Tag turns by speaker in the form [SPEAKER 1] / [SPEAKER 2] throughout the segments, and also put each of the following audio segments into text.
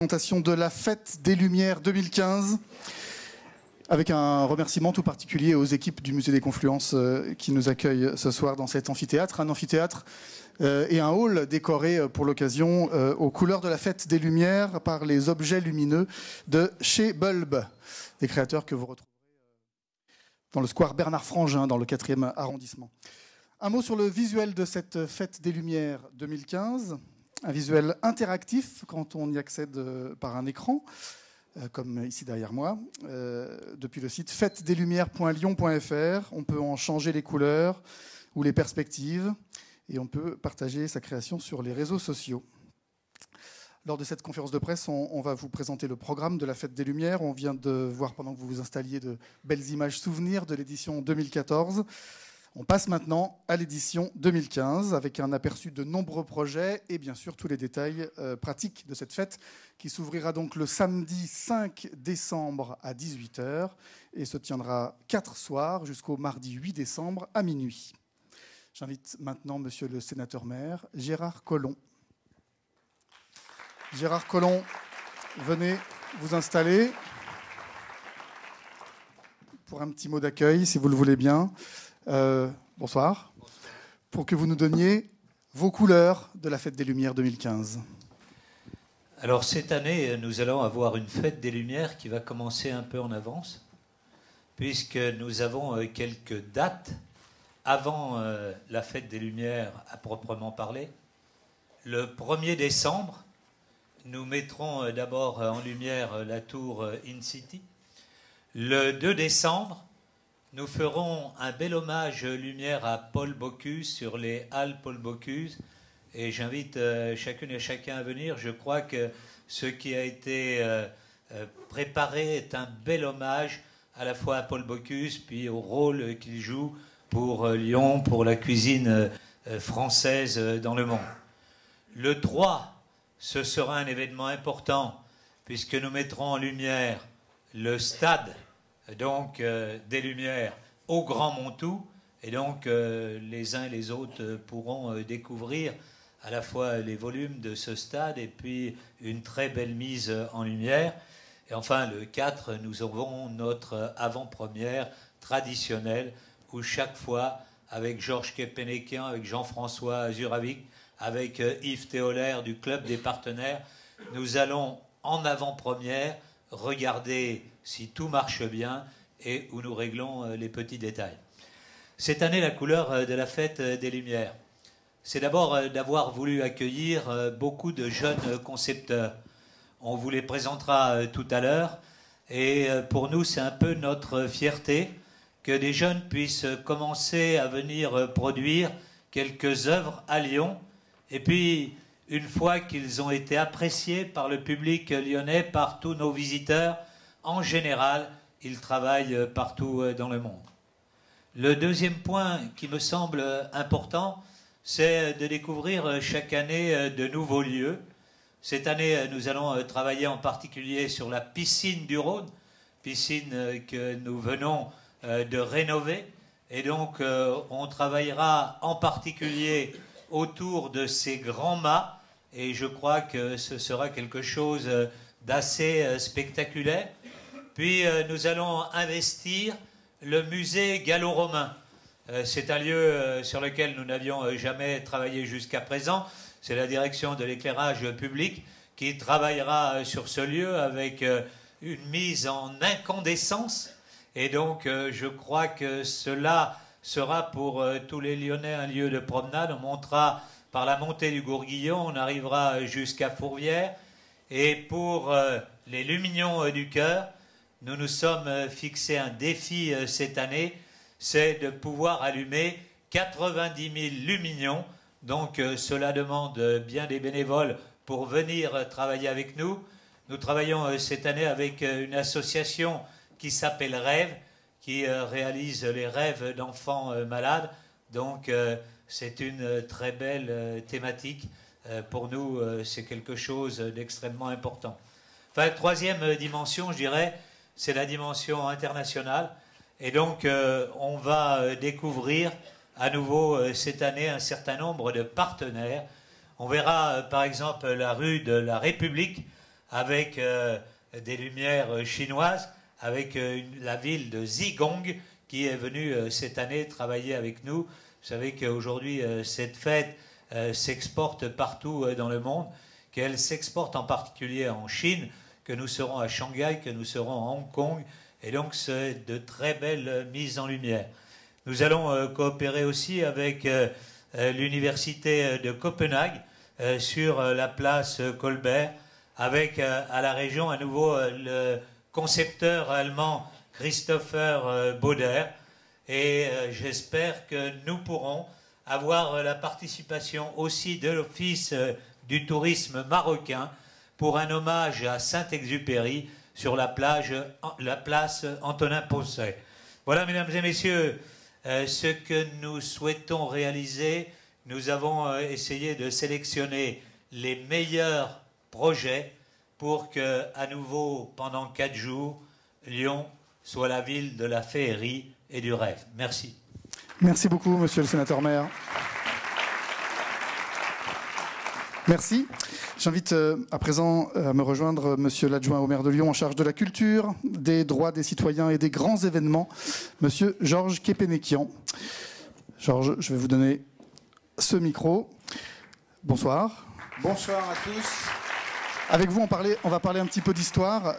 [SPEAKER 1] Présentation de la Fête des Lumières 2015, avec un remerciement tout particulier aux équipes du Musée des Confluences qui nous accueillent ce soir dans cet amphithéâtre. Un amphithéâtre et un hall décoré pour l'occasion aux couleurs de la Fête des Lumières par les objets lumineux de chez Bulb, des créateurs que vous retrouverez dans le square Bernard Frangin, dans le 4e arrondissement. Un mot sur le visuel de cette Fête des Lumières 2015. Un visuel interactif quand on y accède par un écran, comme ici derrière moi, depuis le site fêtesdeslumières.lyon.fr. On peut en changer les couleurs ou les perspectives et on peut partager sa création sur les réseaux sociaux. Lors de cette conférence de presse, on va vous présenter le programme de la Fête des Lumières. On vient de voir pendant que vous vous installiez de belles images souvenirs de l'édition 2014. On passe maintenant à l'édition 2015 avec un aperçu de nombreux projets et bien sûr tous les détails pratiques de cette fête qui s'ouvrira donc le samedi 5 décembre à 18 h et se tiendra 4 soirs jusqu'au mardi 8 décembre à minuit. J'invite maintenant monsieur le sénateur-maire Gérard Collomb. Gérard Collomb, venez vous installer pour un petit mot d'accueil si vous le voulez bien. Bonsoir, pour que vous nous donniez vos couleurs de la Fête des Lumières 2015.
[SPEAKER 2] Alors cette année, nous allons avoir une Fête des Lumières qui va commencer un peu en avance, puisque nous avons quelques dates avant la Fête des Lumières à proprement parler. Le 1er décembre, nous mettrons d'abord en lumière la tour In-City. Le 2 décembre, nous ferons un bel hommage lumière à Paul Bocuse sur les Halles Paul Bocuse. Et j'invite chacune et chacun à venir. Je crois que ce qui a été préparé est un bel hommage à la fois à Paul Bocuse, puis au rôle qu'il joue pour Lyon, pour la cuisine française dans le monde. Le 3, ce sera un événement important, puisque nous mettrons en lumière le stade donc des Lumières au Grand Montou, et donc les uns et les autres pourront découvrir à la fois les volumes de ce stade et puis une très belle mise en lumière. Et enfin le 4, nous aurons notre avant-première traditionnelle où chaque fois, avec Georges Kepenekian, avec Jean-François Zuravik, avec Yves Théolaire du Club des Partenaires, nous allons en avant-première regarder si tout marche bien et où nous réglons les petits détails. Cette année, la couleur de la Fête des Lumières, c'est d'abord d'avoir voulu accueillir beaucoup de jeunes concepteurs. On vous les présentera tout à l'heure et pour nous, c'est un peu notre fierté que des jeunes puissent commencer à venir produire quelques œuvres à Lyon et puis une fois qu'ils ont été appréciés par le public lyonnais, par tous nos visiteurs, en général, ils travaillent partout dans le monde. Le deuxième point qui me semble important, c'est de découvrir chaque année de nouveaux lieux. Cette année, nous allons travailler en particulier sur la piscine du Rhône, piscine que nous venons de rénover. Et donc, on travaillera en particulier autour de ces grands mâts, et je crois que ce sera quelque chose d'assez spectaculaire. Puis nous allons investir le musée gallo-romain. C'est un lieu sur lequel nous n'avions jamais travaillé jusqu'à présent. C'est la direction de l'éclairage public qui travaillera sur ce lieu avec une mise en incandescence. Et donc je crois que cela sera pour tous les Lyonnais un lieu de promenade. On montera par la montée du Gourguillon, on arrivera jusqu'à Fourvière. Et pour les Lumignons du Cœur, nous nous sommes fixé un défi cette année, c'est de pouvoir allumer 90 000 lumignons. Donc cela demande bien des bénévoles pour venir travailler avec nous. Nous travaillons cette année avec une association qui s'appelle Rêve, qui réalise les rêves d'enfants malades. Donc c'est une très belle thématique. Pour nous, c'est quelque chose d'extrêmement important. Enfin, troisième dimension, je dirais, c'est la dimension internationale. Et donc, on va découvrir à nouveau cette année un certain nombre de partenaires. On verra, par exemple, la rue de la République avec des lumières chinoises, avec la ville de Zigong qui est venue cette année travailler avec nous. Vous savez qu'aujourd'hui, cette fête s'exporte partout dans le monde, qu'elle s'exporte en particulier en Chine, que nous serons à Shanghai, que nous serons à Hong Kong, et donc c'est de très belles mises en lumière. Nous allons coopérer aussi avec l'université de Copenhague sur la place Colbert, avec à la région à nouveau le concepteur allemand Christopher Bauder, et j'espère que nous pourrons avoir la participation aussi de l'Office du tourisme marocain pour un hommage à Saint-Exupéry sur la place Antonin Poncet. Voilà, mesdames et messieurs, ce que nous souhaitons réaliser. Nous avons essayé de sélectionner les meilleurs projets pour que, à nouveau, pendant 4 jours, Lyon soit la ville de la féerie et du rêve. Merci.
[SPEAKER 1] Merci beaucoup, monsieur le sénateur maire. Merci. J'invite à présent à me rejoindre monsieur l'adjoint au maire de Lyon en charge de la culture, des droits des citoyens et des grands événements, monsieur Georges Kepenekian. Georges, je vais vous donner ce micro. Bonsoir.
[SPEAKER 3] Bonsoir à tous.
[SPEAKER 1] Avec vous, on va parler un petit peu d'histoire.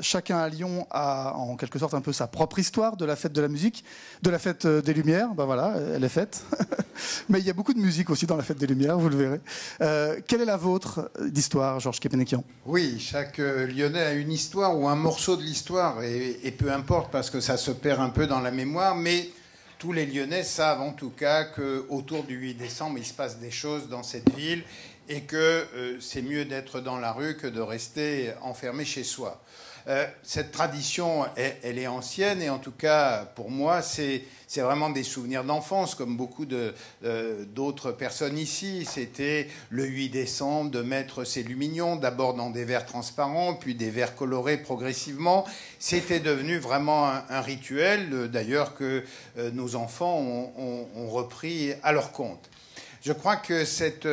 [SPEAKER 1] Chacun à Lyon a en quelque sorte un peu sa propre histoire de la fête de la musique, de la fête des Lumières. Ben voilà, elle est faite. Mais il y a beaucoup de musique aussi dans la fête des Lumières, vous le verrez. Quelle est la vôtre d'histoire, Georges Kepenekian?
[SPEAKER 3] Oui, chaque Lyonnais a une histoire ou un morceau de l'histoire, et peu importe parce que ça se perd un peu dans la mémoire, mais tous les Lyonnais savent en tout cas qu'autour du 8 décembre, il se passe des choses dans cette ville et que c'est mieux d'être dans la rue que de rester enfermé chez soi. Cette tradition, elle est ancienne, et en tout cas, pour moi, c'est vraiment des souvenirs d'enfance, comme beaucoup d'autres personnes ici. C'était le 8 décembre de mettre ses lumignons, d'abord dans des verres transparents, puis des verres colorés progressivement. C'était devenu vraiment un rituel, d'ailleurs, que nos enfants ont repris à leur compte. Je crois que cette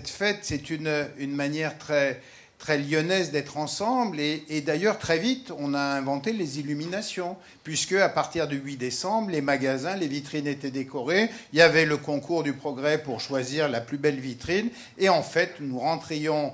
[SPEAKER 3] fête, c'est une manière très lyonnaise d'être ensemble, et d'ailleurs très vite on a inventé les illuminations, puisque à partir du 8 décembre les magasins, les vitrines étaient décorées, il y avait le concours du progrès pour choisir la plus belle vitrine, et en fait nous rentrions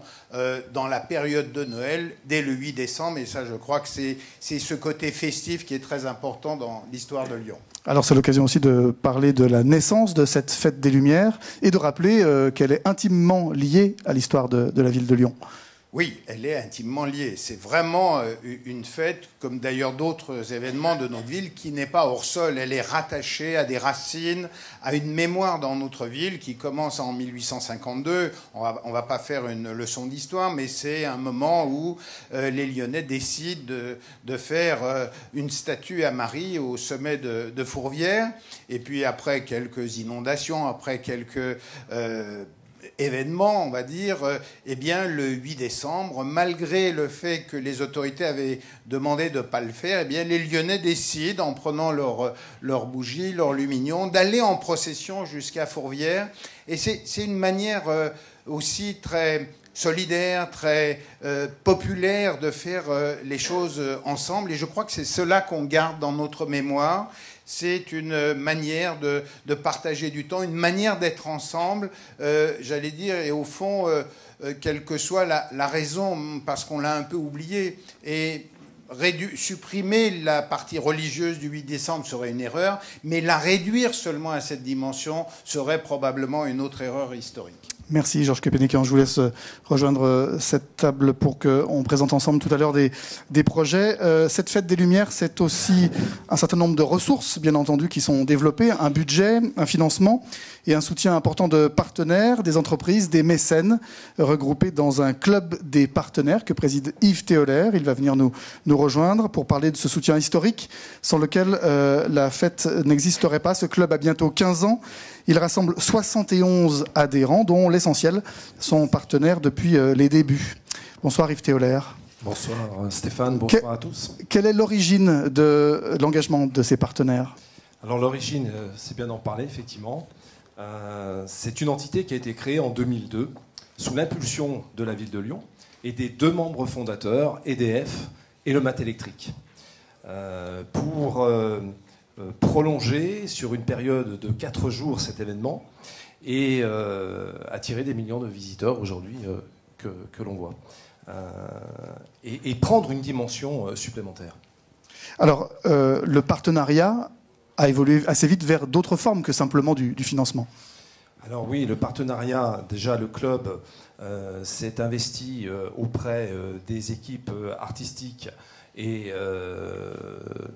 [SPEAKER 3] dans la période de Noël dès le 8 décembre, et ça je crois que c'est ce côté festif qui est très important dans l'histoire de Lyon.
[SPEAKER 1] Alors c'est l'occasion aussi de parler de la naissance de cette fête des Lumières et de rappeler qu'elle est intimement liée à l'histoire de la ville de Lyon.
[SPEAKER 3] Oui, elle est intimement liée. C'est vraiment une fête, comme d'ailleurs d'autres événements de notre ville, qui n'est pas hors sol. Elle est rattachée à des racines, à une mémoire dans notre ville qui commence en 1852. On va pas faire une leçon d'histoire, mais c'est un moment où les Lyonnais décident de faire une statue à Marie au sommet de Fourvière. Et puis après quelques inondations, après quelques événement, on va dire, eh bien, le 8 décembre, malgré le fait que les autorités avaient demandé de ne pas le faire, eh bien, les Lyonnais décident, en prenant leurs bougies, leurs lumignons, d'aller en procession jusqu'à Fourvière. Et c'est une manière aussi très solidaire, très populaire de faire les choses ensemble. Et je crois que c'est cela qu'on garde dans notre mémoire. C'est une manière de partager du temps, une manière d'être ensemble, j'allais dire, et au fond, quelle que soit la raison, parce qu'on l'a un peu oublié, et supprimer la partie religieuse du 8 décembre serait une erreur, mais la réduire seulement à cette dimension serait probablement une autre erreur historique.
[SPEAKER 1] Merci Georges Kepenekian. Je vous laisse rejoindre cette table pour qu'on présente ensemble tout à l'heure des projets. Cette fête des Lumières, c'est aussi un certain nombre de ressources, bien entendu, qui sont développées, un budget, un financement et un soutien important de partenaires, des entreprises, des mécènes, regroupés dans un club des partenaires que préside Yves Théolaire. Il va venir nous rejoindre pour parler de ce soutien historique sans lequel la fête n'existerait pas. Ce club a bientôt 15 ans. Il rassemble 71 adhérents, dont l'essentiel sont partenaires depuis les débuts. Bonsoir Yves Théolaire.
[SPEAKER 4] Bonsoir Stéphane, bonsoir à tous.
[SPEAKER 1] Quelle est l'origine de l'engagement de ces partenaires?
[SPEAKER 4] Alors l'origine, c'est bien d'en parler effectivement. C'est une entité qui a été créée en 2002 sous l'impulsion de la ville de Lyon et des 2 membres fondateurs, EDF et le Mat Électrique, pour prolonger sur une période de 4 jours cet événement et attirer des millions de visiteurs aujourd'hui que l'on voit. Et prendre une dimension supplémentaire.
[SPEAKER 1] Alors, le partenariat a évolué assez vite vers d'autres formes que simplement du financement.
[SPEAKER 4] Alors oui, le partenariat, déjà le club s'est investi auprès des équipes artistiques et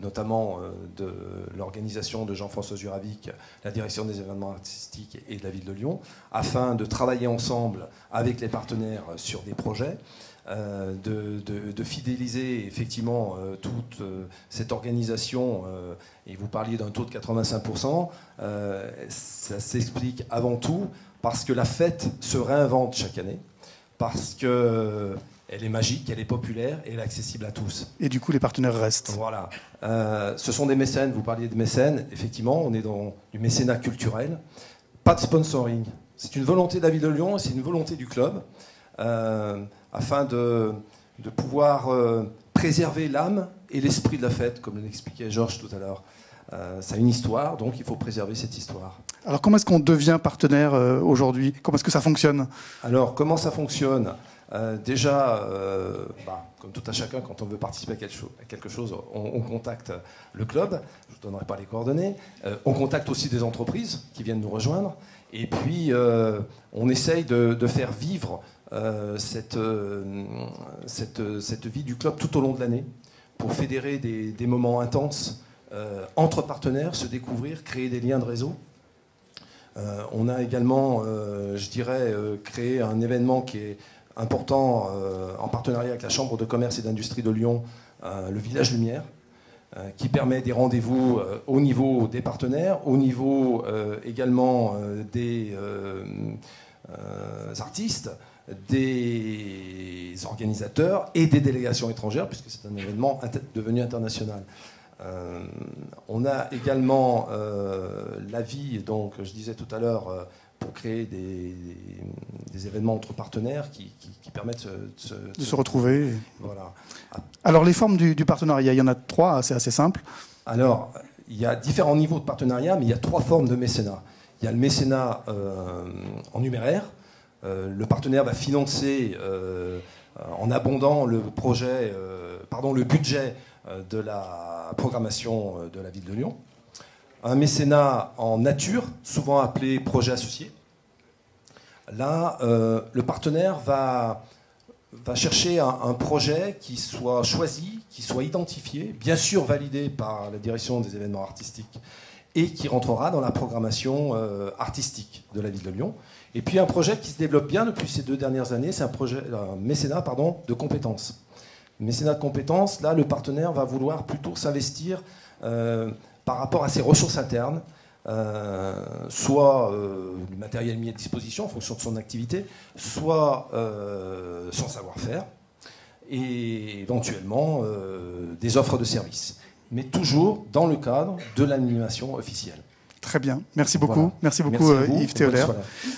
[SPEAKER 4] notamment de l'organisation de Jean-François Juravic, la direction des événements artistiques et de la ville de Lyon, afin de travailler ensemble avec les partenaires sur des projets. De fidéliser effectivement toute cette organisation, et vous parliez d'un taux de 85%, ça s'explique avant tout parce que la fête se réinvente chaque année, parce qu'elle est magique, elle est populaire et elle est accessible à tous.
[SPEAKER 1] Et du coup, les partenaires restent.
[SPEAKER 4] Voilà. Ce sont des mécènes, vous parliez de mécènes, effectivement, on est dans du mécénat culturel, pas de sponsoring. C'est une volonté de la ville de Lyon et c'est une volonté du club. Afin de pouvoir préserver l'âme et l'esprit de la fête, comme l'expliquait Georges tout à l'heure. Ça a une histoire, donc il faut préserver cette histoire.
[SPEAKER 1] Alors comment est-ce qu'on devient partenaire aujourd'hui? Comment est-ce que ça fonctionne?
[SPEAKER 4] Alors comment ça fonctionne? Déjà, comme tout à chacun, quand on veut participer à quelque chose, on contacte le club, je ne vous donnerai pas les coordonnées, on contacte aussi des entreprises qui viennent nous rejoindre, et puis on essaye de faire vivre cette vie du club tout au long de l'année pour fédérer des moments intenses entre partenaires, se découvrir, créer des liens de réseau. On a également, je dirais, créé un événement qui est important en partenariat avec la Chambre de commerce et d'industrie de Lyon, le Village Lumière, qui permet des rendez-vous au niveau des partenaires, au niveau également des artistes, des organisateurs et des délégations étrangères, puisque c'est un événement devenu international. On a également l'avis, donc je disais tout à l'heure, pour créer des événements entre partenaires qui permettent
[SPEAKER 1] de se retrouver.
[SPEAKER 4] Voilà.
[SPEAKER 1] Alors les formes du partenariat, il y en a 3, c'est assez simple.
[SPEAKER 4] Alors, il y a différents niveaux de partenariat, mais il y a 3 formes de mécénat. Il y a le mécénat en numéraire. Le partenaire va financer en abondant le budget de la programmation de la ville de Lyon. Un mécénat en nature, souvent appelé projet associé. Là, le partenaire va chercher un projet qui soit choisi, qui soit identifié, bien sûr validé par la direction des événements artistiques, et qui rentrera dans la programmation artistique de la ville de Lyon. Et puis un projet qui se développe bien depuis ces 2 dernières années, c'est un mécénat de compétences. Mécénat de compétences, là, le partenaire va vouloir plutôt s'investir par rapport à ses ressources internes, soit du matériel mis à disposition en fonction de son activité, soit son savoir-faire, et éventuellement des offres de services. Mais toujours dans le cadre de l'animation officielle.
[SPEAKER 1] Très bien, merci beaucoup.
[SPEAKER 4] Voilà.
[SPEAKER 1] Merci beaucoup Yves Théolaire.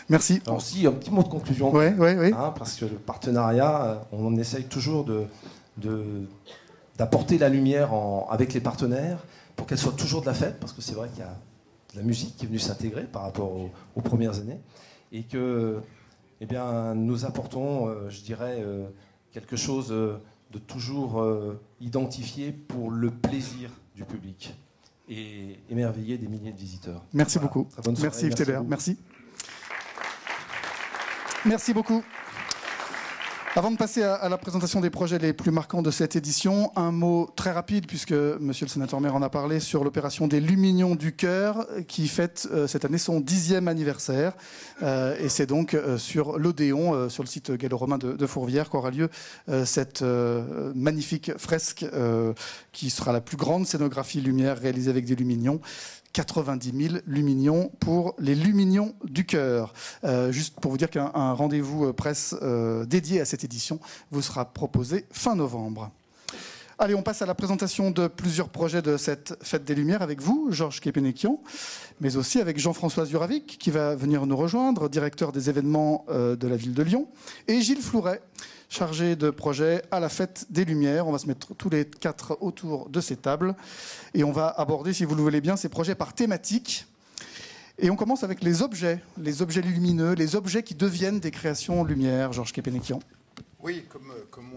[SPEAKER 1] Merci.
[SPEAKER 4] Alors aussi, un petit mot de conclusion.
[SPEAKER 1] Oui.
[SPEAKER 4] Parce que le partenariat, on essaye toujours d'apporter la lumière avec les partenaires pour qu'elle soit toujours de la fête, parce que c'est vrai qu'il y a de la musique qui est venue s'intégrer par rapport aux premières années, et que nous apportons, je dirais, quelque chose de toujours identifié pour le plaisir du public et émerveiller des milliers de visiteurs.
[SPEAKER 1] Merci beaucoup. Merci Yves Théolaire. Merci. Merci beaucoup. Avant de passer à la présentation des projets les plus marquants de cette édition, un mot très rapide, puisque monsieur le sénateur maire en a parlé, sur l'opération des Lumignons du Cœur, qui fête cette année son 10e anniversaire. Et c'est donc sur l'Odéon, sur le site gallo-romain de Fourvière, qu'aura lieu cette magnifique fresque qui sera la plus grande scénographie lumière réalisée avec des lumignons. 90 000 lumignons pour les Lumignons du Cœur. Juste pour vous dire qu'un rendez-vous presse dédié à cette édition vous sera proposé fin novembre. Allez, on passe à la présentation de plusieurs projets de cette Fête des Lumières avec vous, Georges Kepenekian, mais aussi avec Jean-François Juravic, qui va venir nous rejoindre, directeur des événements de la ville de Lyon, et Gilles Flouret, chargés de projet à la Fête des Lumières. On va se mettre tous les 4 autour de ces tables et on va aborder, si vous le voulez bien, ces projets par thématique. Et on commence avec les objets lumineux, les objets qui deviennent des créations lumière. Georges Kepenekian.
[SPEAKER 3] Oui, comme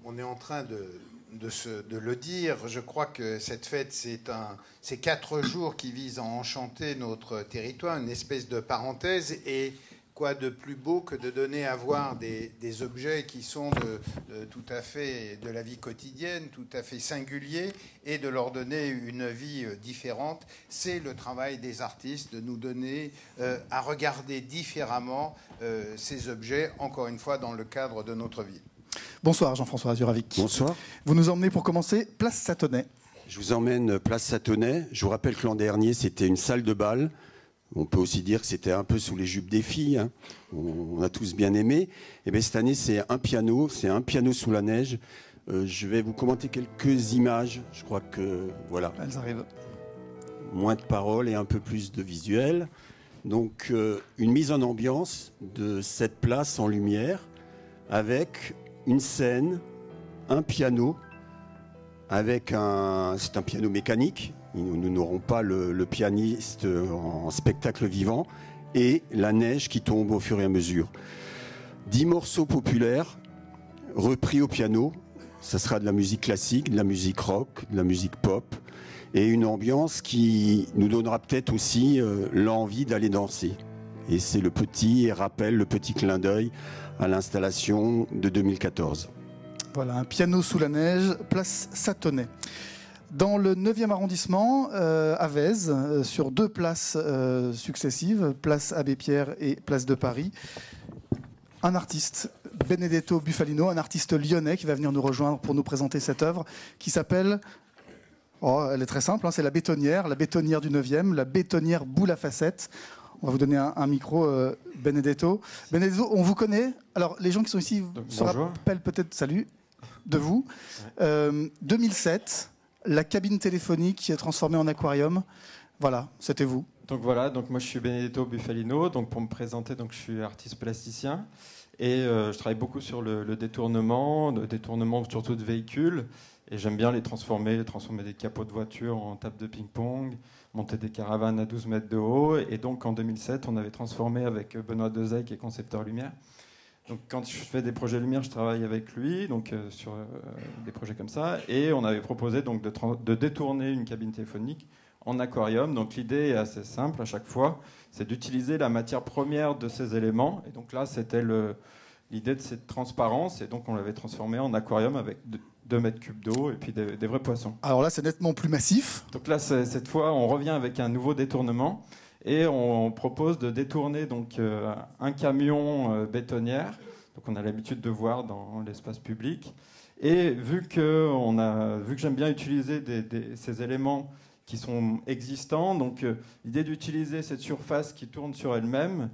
[SPEAKER 3] on est en train de le dire, je crois que cette fête, c'est 4 jours qui visent à enchanter notre territoire, une espèce de parenthèse. Et quoi de plus beau que de donner à voir des objets qui sont tout à fait de la vie quotidienne, tout à fait singuliers, et de leur donner une vie différente. C'est le travail des artistes de nous donner à regarder différemment ces objets, encore une fois, dans le cadre de notre vie.
[SPEAKER 1] Bonsoir Jean-François Azuravic.
[SPEAKER 5] Bonsoir.
[SPEAKER 1] Vous nous emmenez pour commencer place Satonnet.
[SPEAKER 5] Je vous emmène place Satonnet. Je vous rappelle que l'an dernier, c'était une salle de bal. On peut aussi dire que c'était un peu sous les jupes des filles. Hein. On a tous bien aimé. Et bien cette année, c'est un piano sous la neige. Je vais vous commenter quelques images. Je crois que, voilà.
[SPEAKER 1] Elles arrivent.
[SPEAKER 5] Moins de paroles et un peu plus de visuel. Donc, une mise en ambiance de cette place en lumière avec une scène, un piano, c'est un piano mécanique. Nous n'aurons pas le pianiste en spectacle vivant, et la neige qui tombe au fur et à mesure. 10 morceaux populaires repris au piano. Ça sera de la musique classique, de la musique rock, de la musique pop, et une ambiance qui nous donnera peut-être aussi l'envie d'aller danser. Et c'est le petit clin d'œil à l'installation de 2014.
[SPEAKER 1] Voilà, un piano sous la neige, place Satonnet. Dans le 9e arrondissement, à Vèze, sur 2 places successives, place Abbé Pierre et place de Paris, un artiste, Benedetto Bufalino, un artiste lyonnais qui va venir nous rejoindre pour nous présenter cette œuvre qui s'appelle... Oh, elle est très simple, hein, c'est la bétonnière du 9e, la bétonnière boule à facettes. On va vous donner un micro, Benedetto. Benedetto, on vous connaît. Alors, les gens qui sont ici se rappellent peut-être, salut, de vous. 2007, la cabine téléphonique transformée en aquarium. Voilà, c'était vous.
[SPEAKER 6] Donc voilà, donc moi je suis Benedetto Bufalino. Donc pour me présenter, donc je suis artiste plasticien et je travaille beaucoup sur le détournement surtout de véhicules. Et j'aime bien les transformer des capots de voitures en table de ping-pong, monter des caravanes à 12 mètres de haut. Et donc en 2007, on avait transformé avec Benoît Dezay, qui est concepteur lumière. Donc quand je fais des projets lumière, je travaille avec lui, donc sur des projets comme ça. Et on avait proposé donc de détourner une cabine téléphonique en aquarium. Donc l'idée est assez simple à chaque fois, c'est d'utiliser la matière première de ces éléments. Et donc là, c'était l'idée de cette transparence. Et donc on l'avait transformé en aquarium avec 2 mètres cubes d'eau et puis des vrais poissons.
[SPEAKER 1] Alors là, c'est nettement plus massif.
[SPEAKER 6] Donc là, cette fois, on revient avec un nouveau détournement et on propose de détourner donc, un camion bétonnière. Donc on a l'habitude de voir dans l'espace public. Et vu que j'aime bien utiliser ces éléments qui sont existants, donc l'idée d'utiliser cette surface qui tourne sur elle-même,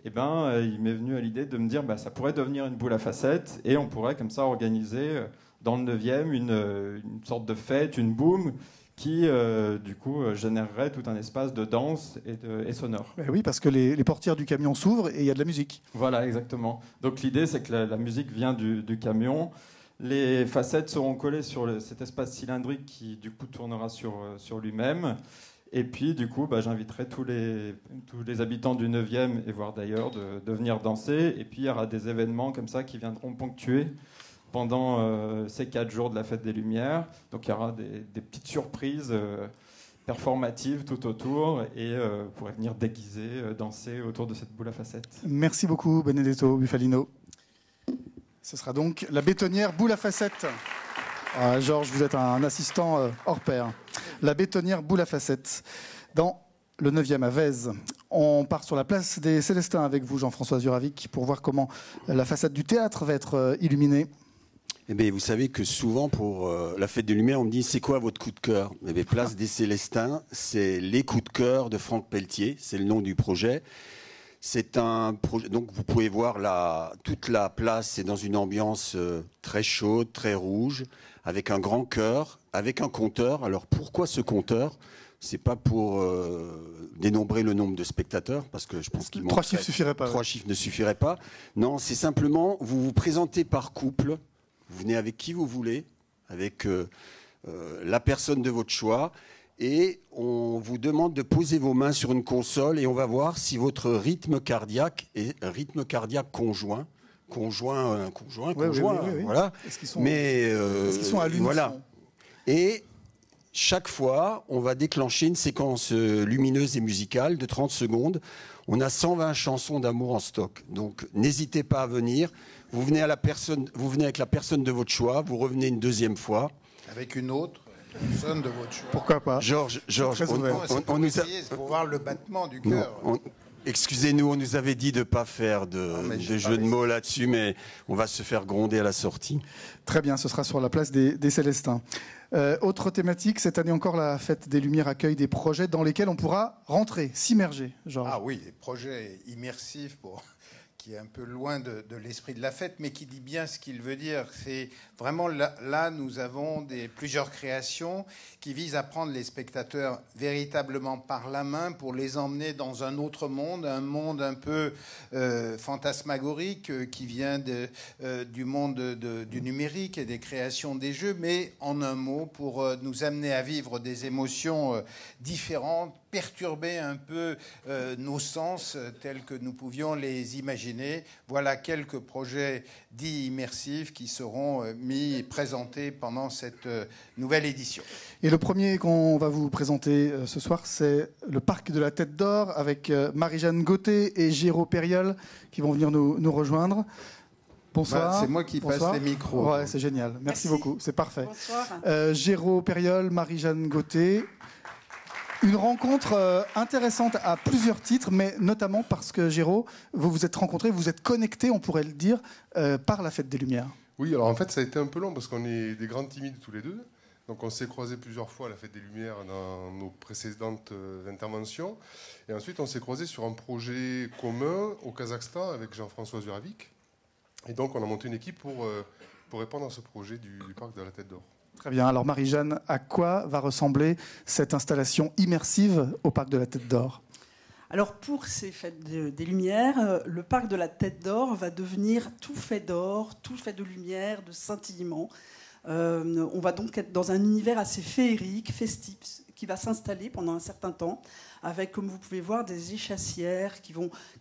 [SPEAKER 6] il m'est venu à l'idée de me dire ça pourrait devenir une boule à facettes et on pourrait comme ça organiser dans le 9e une sorte de fête, une boom qui du coup générerait tout un espace de danse et sonore.
[SPEAKER 1] Oui, parce que les portières du camion s'ouvrent et il y a de la musique.
[SPEAKER 6] Voilà, exactement. Donc l'idée c'est que la musique vient du camion. Les facettes seront collées sur cet espace cylindrique qui du coup tournera sur lui-même. Et puis, du coup, j'inviterai tous les habitants du 9e, et voire d'ailleurs, de venir danser. Et puis, il y aura des événements comme ça qui viendront ponctuer pendant ces 4 jours de la Fête des Lumières. Donc, il y aura des petites surprises performatives tout autour. Et vous pourrez venir déguiser, danser autour de cette boule à facettes.
[SPEAKER 1] Merci beaucoup, Benedetto Bufalino. Ce sera donc la bétonnière boule à facettes. Ah, Georges, vous êtes un assistant hors pair. La bétonnière boule à facettes, dans le 9e à Vèze. On part sur la place des Célestins avec vous, Jean-François Azuravic, pour voir comment la façade du théâtre va être illuminée.
[SPEAKER 5] Eh bien, vous savez que souvent, pour la Fête des Lumières, on me dit « c'est quoi votre coup de cœur ?» Eh bien, place des Célestins, c'est les coups de cœur de Franck Pelletier, c'est le nom du projet. C'est un projet, donc vous pouvez voir toute la place, c'est dans une ambiance très chaude, très rouge, avec un grand chœur, avec un conteur. Alors pourquoi ce conteur ? C'est pas pour dénombrer le nombre de spectateurs, parce que je pense qu'il manque...
[SPEAKER 1] 3 chiffres suffiraient pas.
[SPEAKER 5] 3 chiffres ne suffiraient pas. Non, c'est simplement, vous vous présentez par couple, vous venez avec qui vous voulez, avec la personne de votre choix, et on vous demande de poser vos mains sur une console, et on va voir si votre rythme cardiaque est un rythme cardiaque conjoint. Conjoint,
[SPEAKER 1] oui.
[SPEAKER 5] voilà.
[SPEAKER 1] Est-ce qu'ils sont à l'unisson?
[SPEAKER 5] Voilà. Et chaque fois, on va déclencher une séquence lumineuse et musicale de 30 secondes. On a 120 chansons d'amour en stock. Donc, n'hésitez pas à venir. Vous venez avec la personne de votre choix. Vous revenez une deuxième fois.
[SPEAKER 3] Avec une autre personne de votre choix.
[SPEAKER 1] Pourquoi pas?
[SPEAKER 5] Georges,
[SPEAKER 3] on nous a... C'est pour voir le battement du cœur.
[SPEAKER 5] Excusez-nous, on nous avait dit de ne pas faire de jeu de mots là-dessus, mais on va se faire gronder à la sortie.
[SPEAKER 1] Très bien, ce sera sur la place des Célestins. Autre thématique, cette année encore, la Fête des Lumières accueille des projets dans lesquels on pourra rentrer, s'immerger. Georges.
[SPEAKER 3] Ah oui, des projets immersifs qui est un peu loin de l'esprit de la fête, mais qui dit bien ce qu'il veut dire. C'est vraiment là, nous avons plusieurs créations qui visent à prendre les spectateurs véritablement par la main pour les emmener dans un autre monde, un monde un peu fantasmagorique qui vient du monde du numérique et des créations des jeux, mais en un mot, pour nous amener à vivre des émotions différentes, perturber un peu nos sens tels que nous pouvions les imaginer. Voilà quelques projets dits immersifs qui seront mis et présentés pendant cette nouvelle édition.
[SPEAKER 1] Et le premier qu'on va vous présenter ce soir, c'est le Parc de la Tête d'Or avec Marie-Jeanne Gauthier et Géraud Périol qui vont venir nous rejoindre. Bonsoir.
[SPEAKER 3] C'est moi qui passe les micros.
[SPEAKER 1] Ouais, c'est génial. Merci beaucoup, c'est parfait.
[SPEAKER 7] Bonsoir.
[SPEAKER 1] Géraud Périol, Marie-Jeanne Gauthier. Une rencontre intéressante à plusieurs titres, mais notamment parce que, Géraud, vous vous êtes rencontrés, vous êtes connectés, on pourrait le dire, par la Fête des Lumières.
[SPEAKER 8] Oui, alors en fait, ça a été un peu long parce qu'on est des grands timides tous les deux. Donc on s'est croisés plusieurs fois à la Fête des Lumières dans nos précédentes interventions. Et ensuite, on s'est croisés sur un projet commun au Kazakhstan avec Jean-François Zuravik. Et donc, on a monté une équipe pour répondre à ce projet du Parc de la Tête d'Or.
[SPEAKER 1] Très bien. Alors Marie-Jeanne, à quoi va ressembler cette installation immersive au Parc de la Tête d'Or ?
[SPEAKER 7] Alors pour ces fêtes des Lumières, le Parc de la Tête d'Or va devenir tout fait d'or, tout fait de lumière, de scintillement. On va donc être dans un univers assez féerique, festif, qui va s'installer pendant un certain temps, avec, comme vous pouvez voir, des échassières qui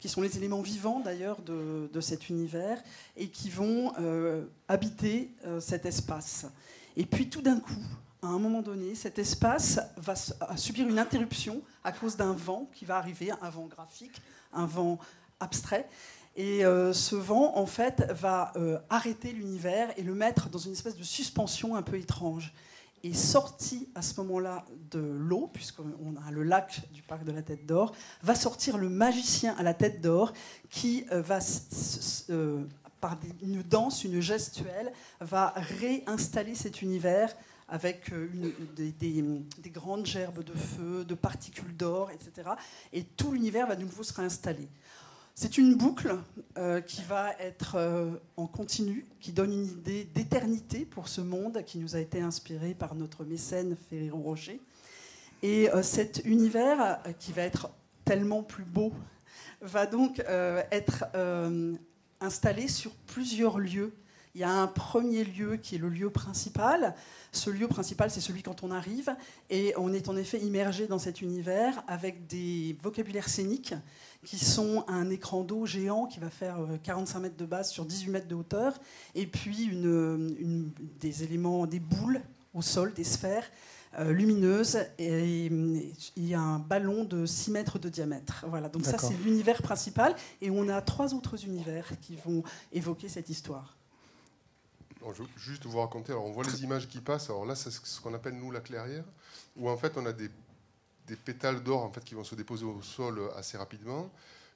[SPEAKER 7] sont les éléments vivants d'ailleurs de cet univers et qui vont habiter cet espace. Et puis tout d'un coup, à un moment donné, cet espace va subir une interruption à cause d'un vent qui va arriver, un vent graphique, un vent abstrait. Et ce vent, en fait, va arrêter l'univers et le mettre dans une espèce de suspension un peu étrange. Et sorti à ce moment-là de l'eau, puisqu'on a le lac du Parc de la Tête d'Or, va sortir le magicien à la tête d'or qui va... par une danse, une gestuelle, va réinstaller cet univers avec des grandes gerbes de feu, de particules d'or, etc. Et tout l'univers va de nouveau se réinstaller. C'est une boucle qui va être en continu, qui donne une idée d'éternité pour ce monde qui nous a été inspiré par notre mécène Ferrero Rocher. Et cet univers, qui va être tellement plus beau, va donc être... installé sur plusieurs lieux. Il y a un premier lieu qui est le lieu principal. Ce lieu principal, c'est celui quand on arrive. Et on est en effet immergé dans cet univers avec des vocabulaires scéniques qui sont un écran d'eau géant qui va faire 45 mètres de base sur 18 mètres de hauteur. Et puis des éléments, des boules au sol, des sphères lumineuse, et il y a un ballon de 6 mètres de diamètre. Voilà, donc ça c'est l'univers principal, et on a 3 autres univers qui vont évoquer cette histoire.
[SPEAKER 8] Alors, je veux juste vous raconter, alors on voit les images qui passent, alors là c'est ce qu'on appelle nous la clairière, où en fait on a des pétales d'or en fait, qui vont se déposer au sol assez rapidement,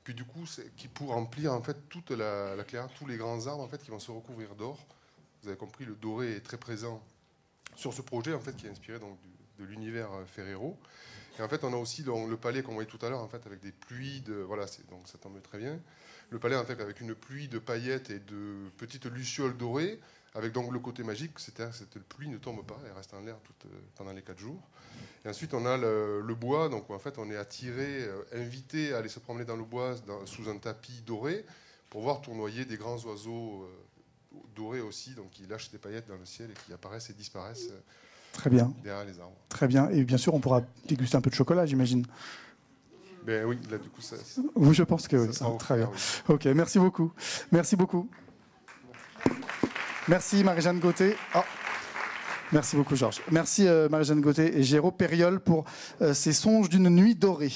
[SPEAKER 8] puis du coup pour remplir en fait toute la clairière, tous les grands arbres en fait, qui vont se recouvrir d'or. Vous avez compris, le doré est très présent sur ce projet en fait, qui est inspiré donc, de l'univers Ferrero. Et en fait, on a aussi le palais qu'on voyait tout à l'heure en fait, avec des pluies de... Voilà, donc ça tombe très bien. Le palais en fait, avec une pluie de paillettes et de petites lucioles dorées, avec donc le côté magique, c'est-à-dire que cette pluie ne tombe pas, elle reste en l'air pendant les 4 jours. Et ensuite, on a le bois, donc en fait, on est attiré, invité à aller se promener dans le bois sous un tapis doré pour voir tournoyer des grands oiseaux dorés aussi, donc qui lâchent des paillettes dans le ciel et qui apparaissent et disparaissent
[SPEAKER 1] Très bien.
[SPEAKER 8] derrière les arbres.
[SPEAKER 1] Très bien. Et bien sûr, on pourra déguster un peu de chocolat, j'imagine.
[SPEAKER 8] Ben oui, là, du coup, ça
[SPEAKER 1] Oui, je pense que oui.
[SPEAKER 8] sera
[SPEAKER 1] Très bien.
[SPEAKER 8] offert, oui.
[SPEAKER 1] Ok, merci beaucoup. Merci beaucoup. Merci Marie-Jeanne Gauthier. Oh. Merci beaucoup Georges. Merci Marie-Jeanne Gauthier et Géraud Périol pour ces songes d'une nuit dorée.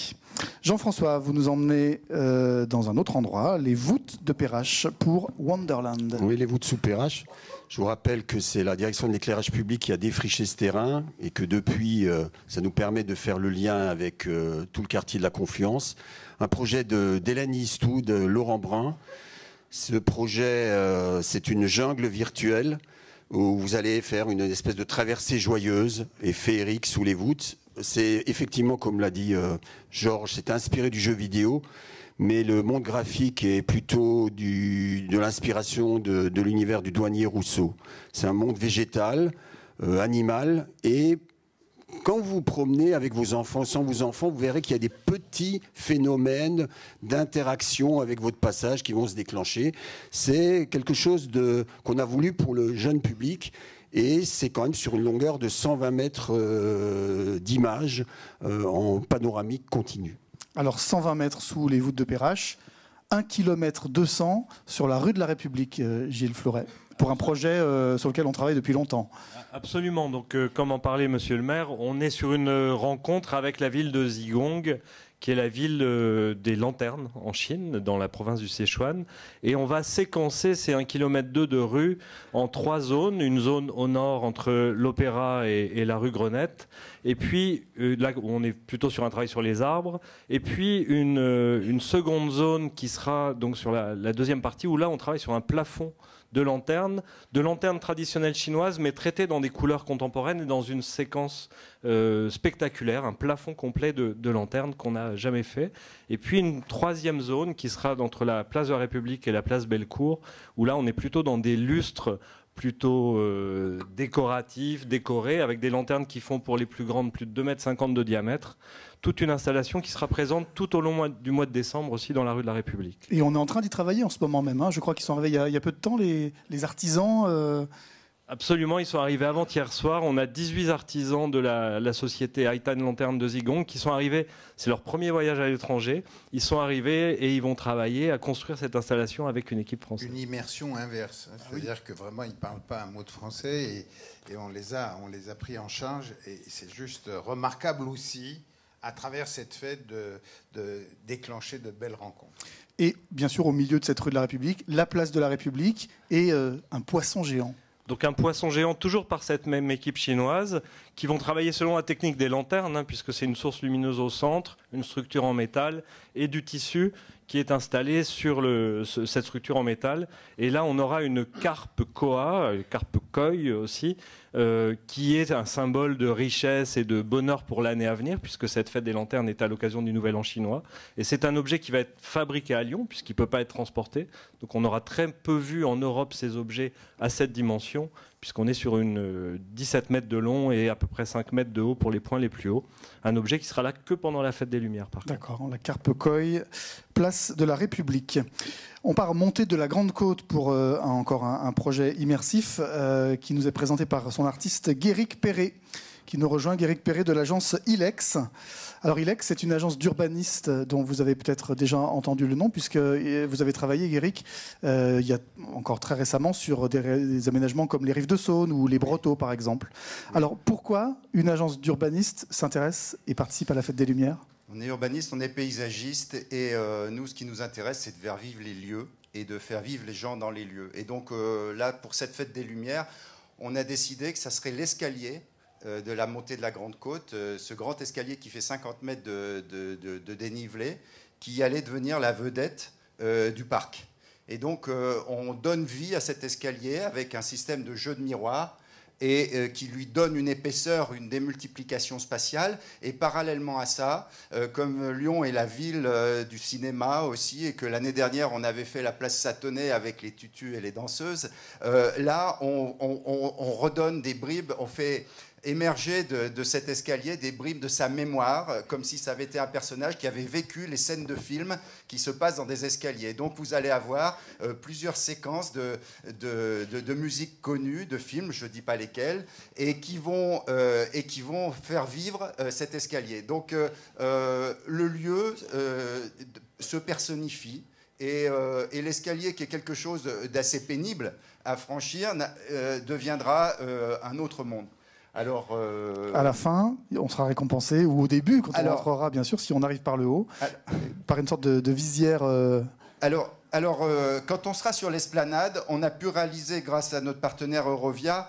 [SPEAKER 1] Jean-François, vous nous emmenez dans un autre endroit, les voûtes de Perrache pour Wonderland.
[SPEAKER 5] Oui, les voûtes sous Perrache. Je vous rappelle que c'est la direction de l'éclairage public qui a défriché ce terrain et que depuis, ça nous permet de faire le lien avec tout le quartier de la Confluence. Un projet d'Hélène Istou, de Laurent Brun. Ce projet, c'est une jungle virtuelle où vous allez faire une espèce de traversée joyeuse et féerique sous les voûtes. C'est effectivement, comme l'a dit Georges, c'est inspiré du jeu vidéo, mais le monde graphique est plutôt de l'inspiration de l'univers du douanier Rousseau. C'est un monde végétal, animal, et quand vous vous promenez avec vos enfants, sans vos enfants, vous verrez qu'il y a des petits phénomènes d'interaction avec votre passage qui vont se déclencher. C'est quelque chose qu'on a voulu pour le jeune public. Et c'est quand même sur une longueur de 120 mètres d'images en panoramique continue.
[SPEAKER 1] Alors 120 mètres sous les voûtes de Perrache, 1 km 200 sur la rue de la République, Gilles Fleuret, pour un projet sur lequel on travaille depuis longtemps.
[SPEAKER 9] Absolument. Donc, comme en parlait Monsieur le maire, on est sur une rencontre avec la ville de Zigong, qui est la ville des lanternes en Chine, dans la province du Sichuan. Et on va séquencer ces 1,2 km de rue en 3 zones. Une zone au nord entre l'Opéra et la rue Grenette. Et puis, là où on est plutôt sur un travail sur les arbres. Et puis, une seconde zone qui sera donc sur la deuxième partie, où là, on travaille sur un plafond de lanternes traditionnelles chinoises, mais traitées dans des couleurs contemporaines et dans une séquence spectaculaire, un plafond complet de lanternes qu'on n'a jamais fait. Et puis une troisième zone qui sera entre la place de la République et la place Bellecour, où là on est plutôt dans des lustres plutôt décoratifs, décorés, avec des lanternes qui font pour les plus grandes plus de 2,50 m de diamètre. Toute une installation qui sera présente tout au long du mois de décembre aussi dans la rue de la République.
[SPEAKER 1] Et on est en train d'y travailler en ce moment même. Hein. Je crois qu'ils sont arrivés il y a peu de temps, les artisans.
[SPEAKER 9] Absolument, ils sont arrivés avant-hier soir. On a 18 artisans de la société Haitan Lanterne de Zigong qui sont arrivés. C'est leur premier voyage à l'étranger. Ils sont arrivés et ils vont travailler à construire cette installation avec une équipe française.
[SPEAKER 3] Une immersion inverse. C'est-à-dire que vraiment, ils ne parlent pas un mot de français et on les a pris en charge. Et c'est juste remarquable aussi, à travers cette fête, de déclencher de belles rencontres.
[SPEAKER 1] Et bien sûr, au milieu de cette rue de la République, la place de la République et un poisson géant.
[SPEAKER 9] Donc un poisson géant, toujours par cette même équipe chinoise, qui vont travailler selon la technique des lanternes, puisque c'est une source lumineuse au centre, une structure en métal et du tissu qui est installé sur cette structure en métal. Et là, on aura une carpe koa, carpe koi aussi, qui est un symbole de richesse et de bonheur pour l'année à venir, puisque cette fête des lanternes est à l'occasion du Nouvel An chinois. Et c'est un objet qui va être fabriqué à Lyon, puisqu'il ne peut pas être transporté. Donc on aura très peu vu en Europe ces objets à cette dimension, puisqu'on est sur une 17 mètres de long et à peu près 5 mètres de haut pour les points les plus hauts. Un objet qui sera là que pendant la fête des Lumières, par contre.
[SPEAKER 1] D'accord, la carpe koi, place de la République. On part monter de la Grande Côte pour encore un projet immersif qui nous est présenté par son artiste Guéric Perret, qui nous rejoint, Guéric Perret de l'agence Ilex. Alors Ilex, c'est une agence d'urbanistes dont vous avez peut-être déjà entendu le nom, puisque vous avez travaillé, Guéric, il y a encore très récemment sur des aménagements comme les Rives de Saône ou les Brotteaux, par exemple. Alors pourquoi une agence d'urbanistes s'intéresse et participe à la Fête des Lumières ?
[SPEAKER 10] On est urbaniste, on est paysagiste, et nous, ce qui nous intéresse, c'est de faire vivre les lieux et de faire vivre les gens dans les lieux. Et donc là, pour cette Fête des Lumières, on a décidé que ça serait l'escalier de la montée de la Grande Côte, ce grand escalier qui fait 50 mètres de dénivelé, qui allait devenir la vedette du parc. Et donc, on donne vie à cet escalier avec un système de jeu de miroir et qui lui donne une épaisseur, une démultiplication spatiale. Et parallèlement à ça, comme Lyon est la ville du cinéma aussi, et que l'année dernière on avait fait la place Satonnet avec les tutus et les danseuses, là on redonne des bribes, on fait émerger de cet escalier des bribes de sa mémoire, comme si ça avait été un personnage qui avait vécu les scènes de film qui se passent dans des escaliers. Donc vous allez avoir plusieurs séquences de musique connue, de films, je ne dis pas lesquels, et qui vont faire vivre cet escalier. Donc le lieu se personnifie, et l'escalier, qui est quelque chose d'assez pénible à franchir, deviendra un autre monde. Alors,
[SPEAKER 1] à la fin, on sera récompensé, ou au début, quand on entrera, bien sûr, si on arrive par le haut, par une sorte de visière.
[SPEAKER 10] Quand on sera sur l'esplanade, on a pu réaliser, grâce à notre partenaire Eurovia,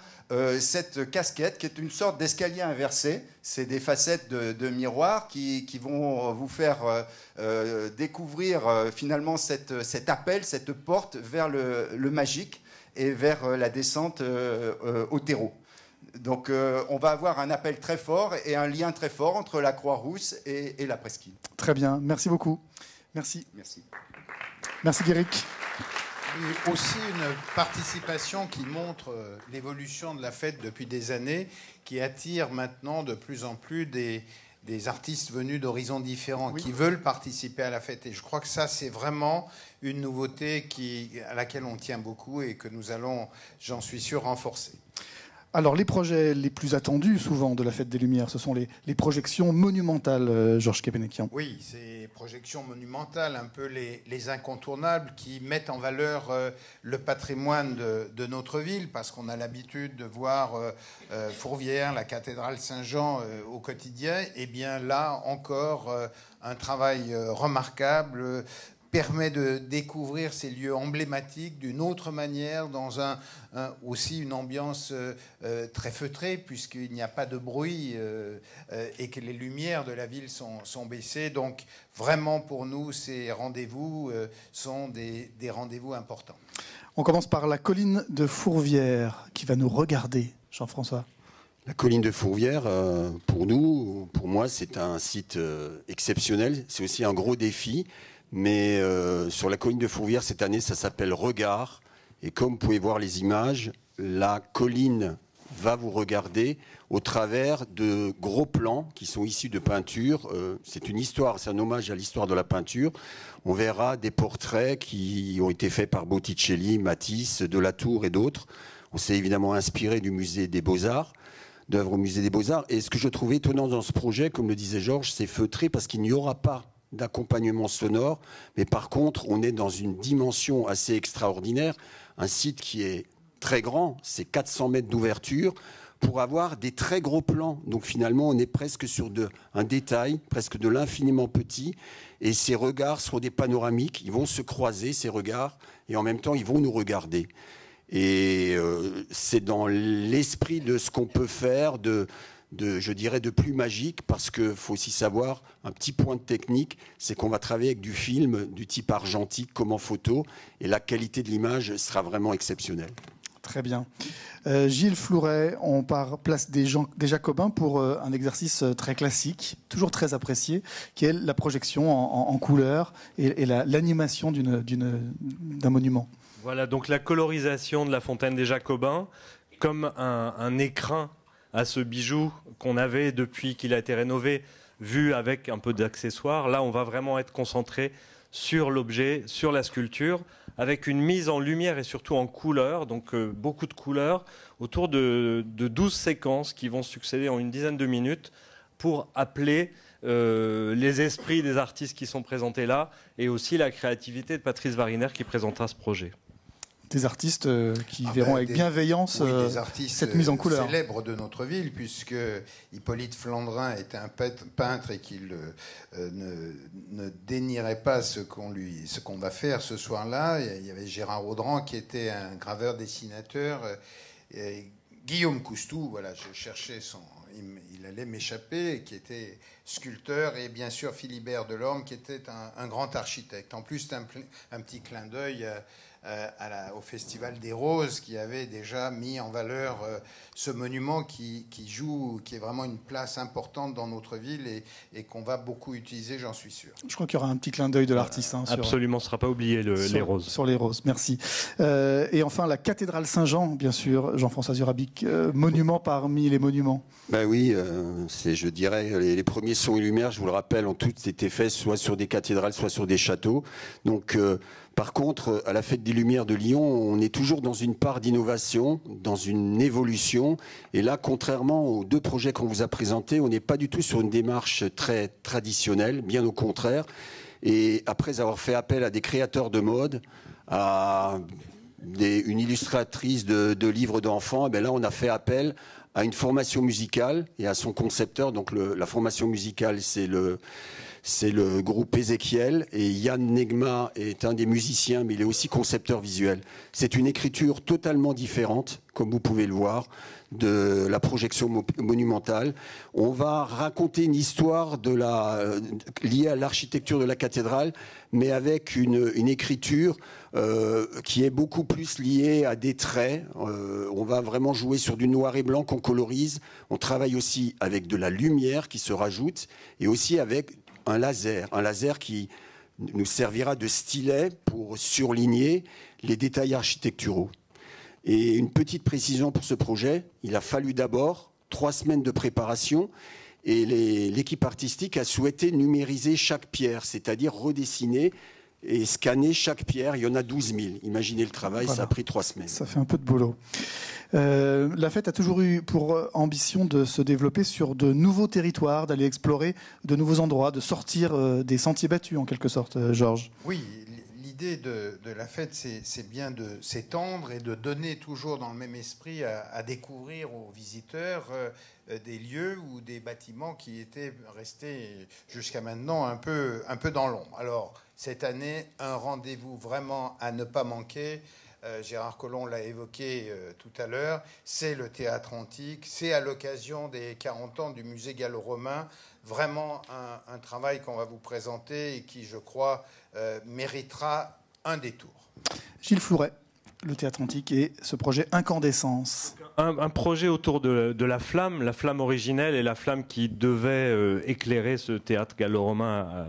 [SPEAKER 10] cette casquette qui est une sorte d'escalier inversé. C'est des facettes de miroirs qui vont vous faire découvrir finalement cet appel, cette porte vers le magique et vers la descente au terreau. Donc on va avoir un appel très fort et un lien très fort entre la Croix-Rousse et la Presqu'île.
[SPEAKER 1] Très bien, merci beaucoup. Merci.
[SPEAKER 10] Merci.
[SPEAKER 1] Merci Guéric.
[SPEAKER 3] Et aussi une participation qui montre l'évolution de la fête depuis des années, qui attire maintenant de plus en plus des artistes venus d'horizons différents, qui veulent participer à la fête. Et je crois que ça, c'est vraiment une nouveauté à laquelle on tient beaucoup et que nous allons, j'en suis sûr, renforcer.
[SPEAKER 1] Alors, les projets les plus attendus, souvent, de la Fête des Lumières, ce sont les projections monumentales, Georges Kepenekian.
[SPEAKER 3] Oui, ces projections monumentales, un peu les incontournables, qui mettent en valeur le patrimoine de notre ville, parce qu'on a l'habitude de voir Fourvière, la cathédrale Saint-Jean au quotidien. Et bien là, encore, un travail remarquable permet de découvrir ces lieux emblématiques d'une autre manière, dans aussi une ambiance très feutrée, puisqu'il n'y a pas de bruit et que les lumières de la ville sont baissées. Donc vraiment, pour nous, ces rendez-vous sont des rendez-vous importants.
[SPEAKER 1] On commence par la colline de Fourvière, qui va nous regarder, Jean-François.
[SPEAKER 5] La colline de Fourvière, pour nous, pour moi, c'est un site exceptionnel. C'est aussi un gros défi. Mais sur la colline de Fourvière, cette année, ça s'appelle Regard. Et comme vous pouvez voir les images, la colline va vous regarder au travers de gros plans qui sont issus de peintures. C'est une histoire, c'est un hommage à l'histoire de la peinture. On verra des portraits qui ont été faits par Botticelli, Matisse, Delatour et d'autres. On s'est évidemment inspiré du musée des Beaux-Arts, d'œuvres au musée des Beaux-Arts. Et ce que je trouve étonnant dans ce projet, comme le disait Georges, c'est feutré parce qu'il n'y aura pas d'accompagnement sonore, mais par contre on est dans une dimension assez extraordinaire, un site qui est très grand, c'est 400 mètres d'ouverture, pour avoir des très gros plans. Donc finalement on est presque sur un détail, presque de l'infiniment petit, et ces regards seront des panoramiques, ils vont se croiser ces regards, et en même temps ils vont nous regarder. Et c'est dans l'esprit de ce qu'on peut faire, je dirais de plus magique, parce qu'il faut aussi savoir, un petit point de technique, c'est qu'on va travailler avec du film du type argentique comme en photo, et la qualité de l'image sera vraiment exceptionnelle.
[SPEAKER 1] Très bien. Gilles Flouret, on part place des Jacobins pour un exercice très classique, toujours très apprécié, qui est la projection en couleur et l'animation d'un monument.
[SPEAKER 9] Voilà, donc la colorisation de la fontaine des Jacobins, comme un écrin à ce bijou qu'on avait depuis qu'il a été rénové, vu avec un peu d'accessoires. Là, on va vraiment être concentré sur l'objet, sur la sculpture, avec une mise en lumière et surtout en couleurs, donc beaucoup de couleurs, autour de 12 séquences qui vont succéder en une dizaine de minutes pour appeler les esprits des artistes qui sont présentés là, et aussi la créativité de Patrice Variner qui présentera ce projet.
[SPEAKER 1] Des artistes qui verront avec bienveillance
[SPEAKER 3] des artistes
[SPEAKER 1] cette mise en couleur.
[SPEAKER 3] Célèbres de notre ville, puisque Hippolyte Flandrin était un peintre et qu'il ne dénierait pas ce qu'on va faire ce soir-là. Il y avait Gérard Audran qui était un graveur dessinateur. Guillaume Coustou, voilà, je cherchais il allait m'échapper, qui était sculpteur, et bien sûr Philibert Delorme qui était un grand architecte. En plus, c'est un petit clin d'œil au Festival des Roses, qui avait déjà mis en valeur ce monument qui est vraiment une place importante dans notre ville et qu'on va beaucoup utiliser, j'en suis sûr.
[SPEAKER 1] Je crois qu'il y aura un petit clin d'œil de l'artiste.
[SPEAKER 9] Absolument, ce ne sera pas oublié, les roses. Sur
[SPEAKER 1] les roses, merci. Et enfin, la cathédrale Saint-Jean, bien sûr, Jean-François Zurabic, monument parmi les monuments.
[SPEAKER 5] Ben oui, je dirais, les premiers sons et lumières, je vous le rappelle, ont tous été faits soit sur des cathédrales, soit sur des châteaux. Donc, par contre, à la Fête des Lumières de Lyon, on est toujours dans une part d'innovation, dans une évolution. Et là, contrairement aux deux projets qu'on vous a présentés, on n'est pas du tout sur une démarche très traditionnelle, bien au contraire. Et après avoir fait appel à des créateurs de mode, à une illustratrice de livres d'enfants, là, on a fait appel à une formation musicale et à son concepteur. Donc la formation musicale, c'est le groupe Ézéchiel, et Yann Negma est un des musiciens, mais il est aussi concepteur visuel. C'est une écriture totalement différente, comme vous pouvez le voir, de la projection monumentale. On va raconter une histoire liée à l'architecture de la cathédrale, mais avec une écriture qui est beaucoup plus liée à des traits. On va vraiment jouer sur du noir et blanc qu'on colorise. On travaille aussi avec de la lumière qui se rajoute, et aussi avec un laser qui nous servira de stylet pour surligner les détails architecturaux. Et une petite précision pour ce projet, il a fallu d'abord 3 semaines de préparation, et l'équipe artistique a souhaité numériser chaque pierre, c'est-à-dire redessiner et scanner chaque pierre. Il y en a 12 000. Imaginez le travail, voilà. Ça a pris 3 semaines.
[SPEAKER 1] Ça fait un peu de boulot. La fête a toujours eu pour ambition de se développer sur de nouveaux territoires, d'aller explorer de nouveaux endroits, de sortir des sentiers battus en quelque sorte, Georges.
[SPEAKER 3] Oui, l'idée de la fête, c'est bien de s'étendre et de donner toujours dans le même esprit à découvrir aux visiteurs des lieux ou des bâtiments qui étaient restés jusqu'à maintenant un peu dans l'ombre. Alors, cette année, un rendez-vous vraiment à ne pas manquer. Gérard Collomb l'a évoqué tout à l'heure, c'est le théâtre antique, c'est à l'occasion des 40 ans du musée gallo-romain, vraiment un travail qu'on va vous présenter et qui, je crois, méritera un détour.
[SPEAKER 1] Gilles Flouret, le théâtre antique et ce projet Incandescence.
[SPEAKER 9] Un projet autour de la flamme originelle et la flamme qui devait éclairer ce théâtre gallo-romain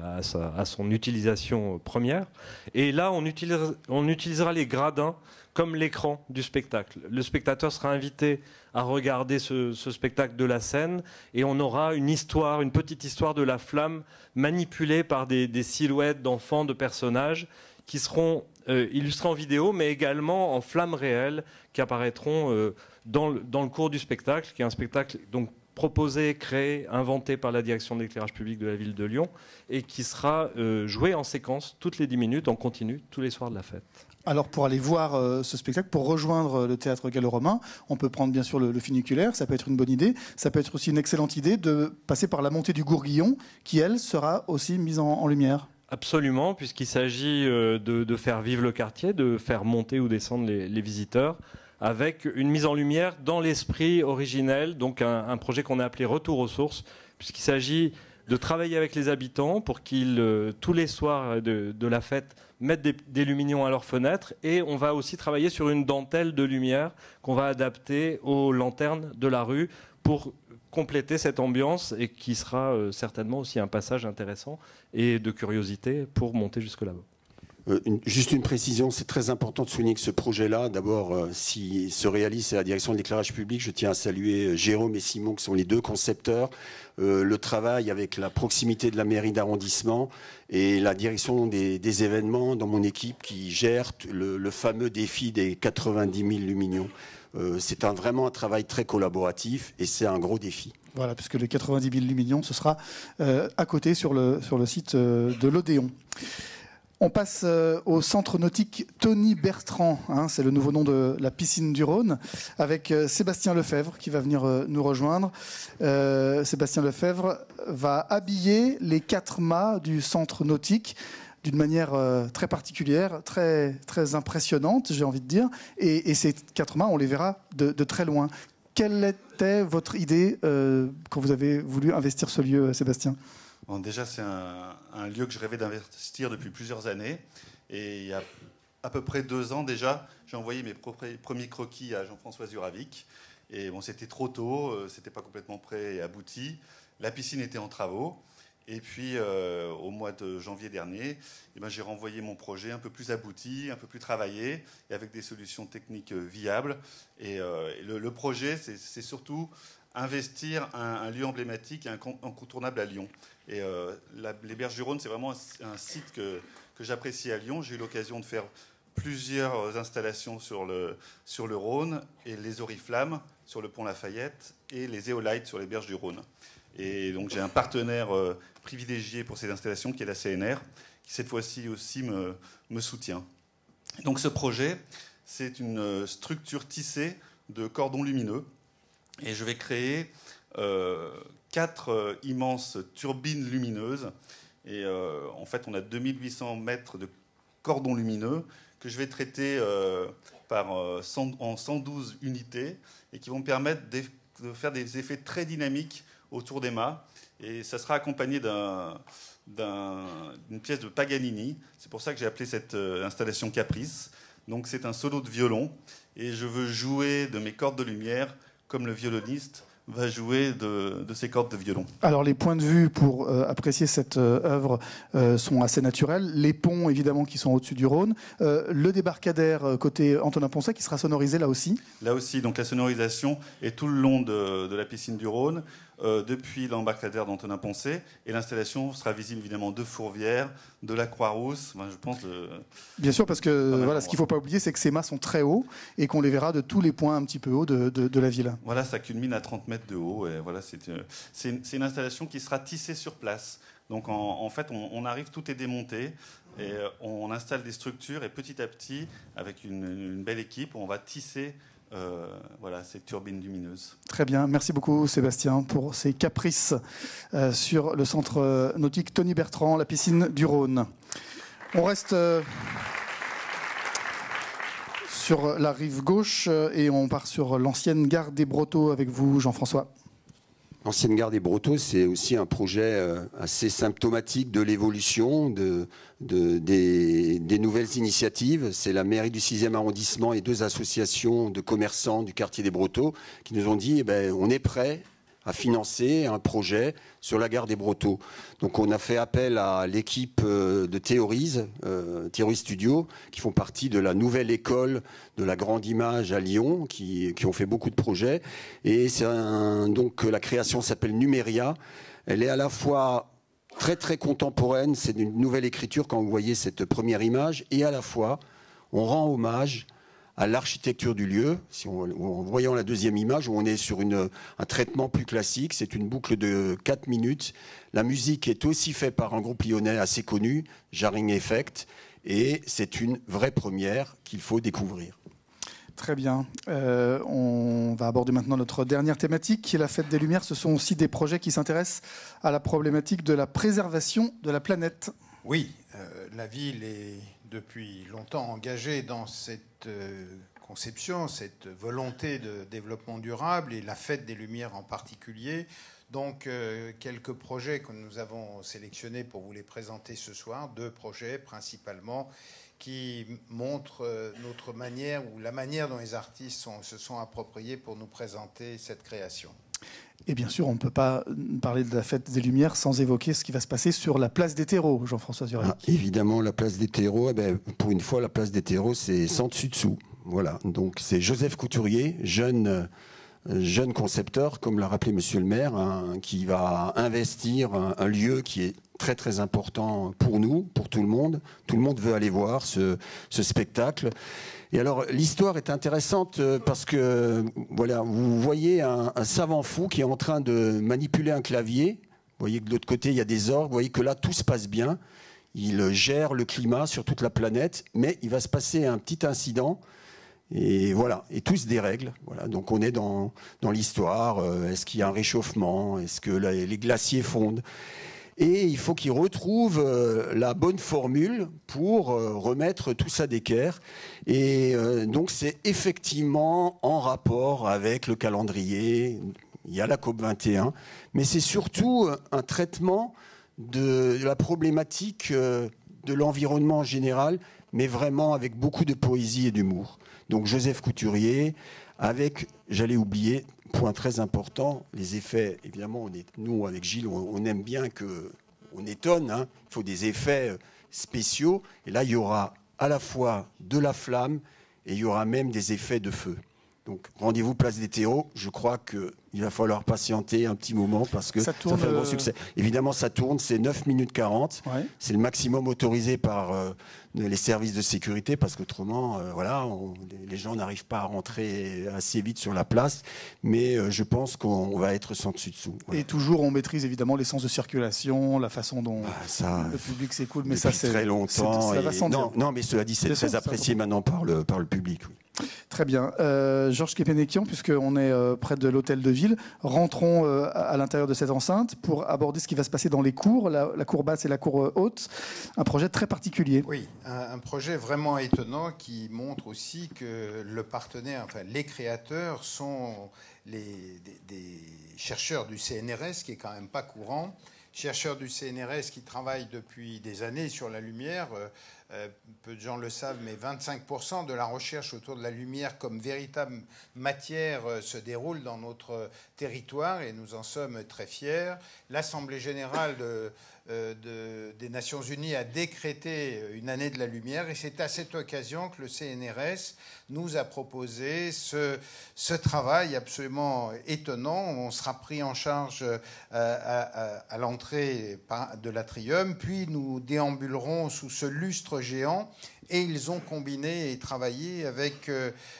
[SPEAKER 9] à son utilisation première. Et là, on utilisera les gradins comme l'écran du spectacle. Le spectateur sera invité à regarder ce spectacle de la scène, et on aura une petite histoire de la flamme manipulée par des silhouettes d'enfants, de personnages qui seront illustrés en vidéo, mais également en flammes réelles qui apparaîtront dans le cours du spectacle, qui est un spectacle donc proposé, créé, inventé par la direction de l'éclairage public de la ville de Lyon, et qui sera joué en séquence toutes les 10 minutes, en continu, tous les soirs de la fête.
[SPEAKER 1] Alors pour aller voir ce spectacle, pour rejoindre le théâtre gallo-romain, on peut prendre bien sûr le funiculaire, ça peut être une bonne idée. Ça peut être aussi une excellente idée de passer par la montée du Gourguillon, qui elle sera aussi mise en lumière.
[SPEAKER 9] Absolument, puisqu'il s'agit de faire vivre le quartier, de faire monter ou descendre les visiteurs, avec une mise en lumière dans l'esprit originel, donc un projet qu'on a appelé Retour aux sources, puisqu'il s'agit de travailler avec les habitants pour qu'ils, tous les soirs de la fête, mettent des lumignons à leurs fenêtres, et on va aussi travailler sur une dentelle de lumière qu'on va adapter aux lanternes de la rue pour compléter cette ambiance, et qui sera certainement aussi un passage intéressant et de curiosité pour monter jusque là-bas.
[SPEAKER 5] Juste une précision, c'est très important de souligner que ce projet-là, d'abord, s'il se réalise à la direction de l'éclairage public, je tiens à saluer Jérôme et Simon, qui sont les deux concepteurs, le travail avec la proximité de la mairie d'arrondissement et la direction des événements dans mon équipe qui gère le fameux défi des 90 000 lumignons. C'est vraiment un travail très collaboratif, et c'est un gros défi.
[SPEAKER 1] Voilà, puisque les 90 000 lumignons, ce sera à côté sur le site de l'Odéon. On passe au centre nautique Tony Bertrand, c'est le nouveau nom de la piscine du Rhône, avec Sébastien Lefebvre qui va venir nous rejoindre. Sébastien Lefebvre va habiller les 4 mâts du centre nautique d'une manière très particulière, très, très impressionnante, j'ai envie de dire. Et ces 4 mâts, on les verra de très loin. Quelle était votre idée quand vous avez voulu investir ce lieu, Sébastien ?
[SPEAKER 11] Bon, déjà, c'est un lieu que je rêvais d'investir depuis plusieurs années. Et il y a à peu près 2 ans déjà, j'ai envoyé mes premiers croquis à Jean-François Zuravic. Et bon, c'était trop tôt, c'était pas complètement prêt et abouti. La piscine était en travaux. Et puis, au mois de janvier dernier, j'ai renvoyé mon projet un peu plus abouti, un peu plus travaillé, et avec des solutions techniques viables. Et le projet, c'est surtout investir un lieu emblématique et incontournable à Lyon. Et les Berges du Rhône, c'est vraiment un site que j'apprécie à Lyon. J'ai eu l'occasion de faire plusieurs installations sur le Rhône, et les oriflammes sur le pont Lafayette, et les éolites sur les Berges du Rhône. Et donc j'ai un partenaire privilégié pour ces installations qui est la CNR, qui cette fois-ci aussi me soutient. Donc ce projet, c'est une structure tissée de cordons lumineux. Et je vais créer 4 immenses turbines lumineuses. Et en fait, on a 2800 mètres de cordons lumineux que je vais traiter en 112 unités et qui vont me permettre de faire des effets très dynamiques autour des mâts. Et ça sera accompagné d'une pièce de Paganini. C'est pour ça que j'ai appelé cette installation Caprice. Donc c'est un solo de violon. Et je veux jouer de mes cordes de lumière comme le violoniste va jouer de ses cordes de violon.
[SPEAKER 1] Alors les points de vue pour apprécier cette œuvre sont assez naturels. Les ponts évidemment qui sont au-dessus du Rhône. Le débarcadère côté Antonin-Poncet qui sera sonorisé là aussi.
[SPEAKER 11] Là aussi, donc la sonorisation est tout le long de la piscine du Rhône, depuis l'embarcadère d'Antonin-Poncet, et l'installation sera visible évidemment de Fourvière, de la Croix-Rousse, je pense.
[SPEAKER 1] Bien sûr, parce que voilà, ce qu'il ne faut pas oublier, c'est que ces mâts sont très hauts et qu'on les verra de tous les points un petit peu hauts de la ville.
[SPEAKER 11] Voilà, ça culmine à 30 mètres de haut. Et voilà, c'est une installation qui sera tissée sur place. Donc en fait, on arrive, tout est démonté. Et on installe des structures et petit à petit, avec une belle équipe, on va tisser ces turbines lumineuses.
[SPEAKER 1] Très bien, merci beaucoup Sébastien pour ces caprices sur le centre nautique Tony Bertrand, la piscine du Rhône. On reste sur la rive gauche et on part sur l'ancienne gare des Brotteaux avec vous Jean-François.
[SPEAKER 5] L'ancienne gare des Brotteaux, c'est aussi un projet assez symptomatique de l'évolution des nouvelles initiatives. C'est la mairie du 6e arrondissement et 2 associations de commerçants du quartier des Brotteaux qui nous ont dit on est prêt à financer un projet sur la gare des Brotteaux. Donc on a fait appel à l'équipe de Théorise, Théorise Studio, qui font partie de la nouvelle école de la grande image à Lyon, qui ont fait beaucoup de projets. Et donc la création s'appelle Numéria. Elle est à la fois très très contemporaine, c'est une nouvelle écriture quand vous voyez cette première image, et à la fois on rend hommage à l'architecture du lieu, en voyant la deuxième image où on est sur un traitement plus classique. C'est une boucle de 4 minutes. La musique est aussi faite par un groupe lyonnais assez connu, Jarring Effect, et c'est une vraie première qu'il faut découvrir.
[SPEAKER 1] Très bien. On va aborder maintenant notre dernière thématique, qui est la Fête des Lumières. Ce sont aussi des projets qui s'intéressent à la problématique de la préservation de la planète.
[SPEAKER 3] Oui, la ville est depuis longtemps engagée dans cette conception, cette volonté de développement durable, et la Fête des Lumières en particulier. Donc, quelques projets que nous avons sélectionnés pour vous les présenter ce soir, 2 projets principalement, qui montrent notre manière, ou la manière dont les artistes se sont appropriés pour nous présenter cette création.
[SPEAKER 1] Et bien sûr, on ne peut pas parler de la Fête des Lumières sans évoquer ce qui va se passer sur la place des terreaux, Jean-François Zuravic.
[SPEAKER 5] Évidemment, la place des terreaux, pour une fois, la place des terreaux, c'est sans dessus-dessous. Voilà. Donc, c'est Joseph Couturier, jeune concepteur, comme l'a rappelé Monsieur le maire, qui va investir un lieu qui est très très important pour nous, pour tout le monde. Tout le monde veut aller voir ce spectacle. Et alors, l'histoire est intéressante parce que, voilà, vous voyez un savant fou qui est en train de manipuler un clavier. Vous voyez que de l'autre côté, il y a des orgues. Vous voyez que là, tout se passe bien. Il gère le climat sur toute la planète. Mais il va se passer un petit incident. Et voilà, et tout se dérègle. Voilà, donc on est dans l'histoire. Est-ce qu'il y a un réchauffement? Est-ce que les glaciers fondent? Et il faut qu'il retrouve la bonne formule pour remettre tout ça d'équerre. Et donc c'est effectivement en rapport avec le calendrier. Il y a la COP21, mais c'est surtout un traitement de la problématique de l'environnement en général, mais vraiment avec beaucoup de poésie et d'humour. Donc Joseph Couturier, avec, j'allais oublier, point très important, les effets. Évidemment, nous, avec Gilles, on aime bien qu'on étonne. Hein. Il faut des effets spéciaux. Et là, il y aura à la fois de la flamme et il y aura même des effets de feu. Donc, rendez-vous place des terreaux. Je crois qu'il va falloir patienter un petit moment parce que ça fait un bon succès. Évidemment, ça tourne, c'est 9 minutes 40. Ouais. C'est le maximum autorisé par les services de sécurité parce qu'autrement, les gens n'arrivent pas à rentrer assez vite sur la place. Mais je pense qu'on va être sans dessus-dessous. Voilà.
[SPEAKER 1] Et toujours, on maîtrise évidemment les sens de circulation, la façon dont le public s'écoule. Mais ça, c'est
[SPEAKER 5] très longtemps.
[SPEAKER 1] Ça va sans dire.
[SPEAKER 5] Non, mais cela dit, c'est très apprécié maintenant par le public. Oui.
[SPEAKER 1] Très bien. Georges Kepenekian, puisqu'on est près de l'hôtel de ville, rentrons à l'intérieur de cette enceinte pour aborder ce qui va se passer dans les cours, la cour basse et la cour haute. Un projet très particulier.
[SPEAKER 3] Oui, un projet vraiment étonnant qui montre aussi que le partenaire, enfin les créateurs sont des chercheurs du CNRS, qui est quand même pas courant. Chercheurs du CNRS qui travaillent depuis des années sur la lumière. Peu de gens le savent, mais 25% de la recherche autour de la lumière comme véritable matière se déroule dans notre territoire et nous en sommes très fiers. L'Assemblée générale des Nations Unies a décrété une année de la lumière et c'est à cette occasion que le CNRS nous a proposé ce travail absolument étonnant. On sera pris en charge à l'entrée de l'atrium, puis nous déambulerons sous ce lustre géant et ils ont combiné et travaillé avec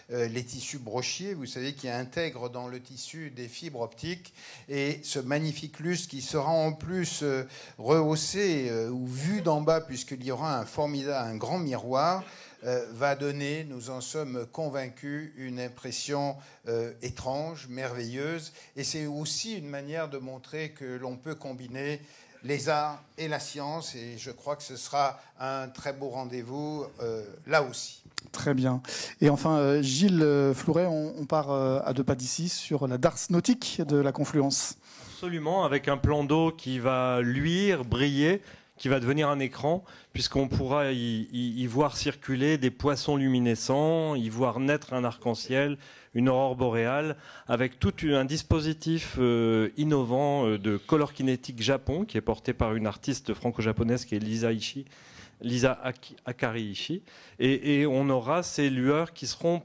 [SPEAKER 3] les tissus brochiers, vous savez, qui intègrent dans le tissu des fibres optiques, et ce magnifique lustre qui sera en plus rehaussé ou vu d'en bas, puisqu'il y aura un grand miroir, va donner, nous en sommes convaincus, une impression étrange, merveilleuse, et c'est aussi une manière de montrer que l'on peut combiner les arts et la science, et je crois que ce sera un très beau rendez-vous là aussi.
[SPEAKER 1] Très bien. Et enfin, Gilles Flouret, on part à 2 pas d'ici sur la darse nautique de la Confluence.
[SPEAKER 9] Absolument, avec un plan d'eau qui va luire, briller, qui va devenir un écran, puisqu'on pourra y voir circuler des poissons luminescents, y voir naître un arc-en-ciel, une aurore boréale, avec tout un dispositif innovant de Color Kinetic Japon, qui est porté par une artiste franco-japonaise qui est Lisa Akari Ishii. Et on aura ces lueurs qui seront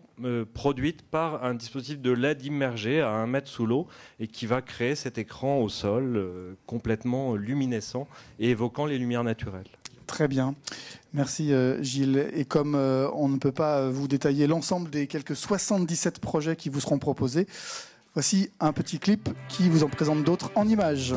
[SPEAKER 9] produites par un dispositif de LED immergé à 1 mètre sous l'eau et qui va créer cet écran au sol complètement luminescent et évoquant les lumières naturelles.
[SPEAKER 1] Très bien. Merci Gilles. Et comme on ne peut pas vous détailler l'ensemble des quelques 77 projets qui vous seront proposés, voici un petit clip qui vous en présente d'autres en images.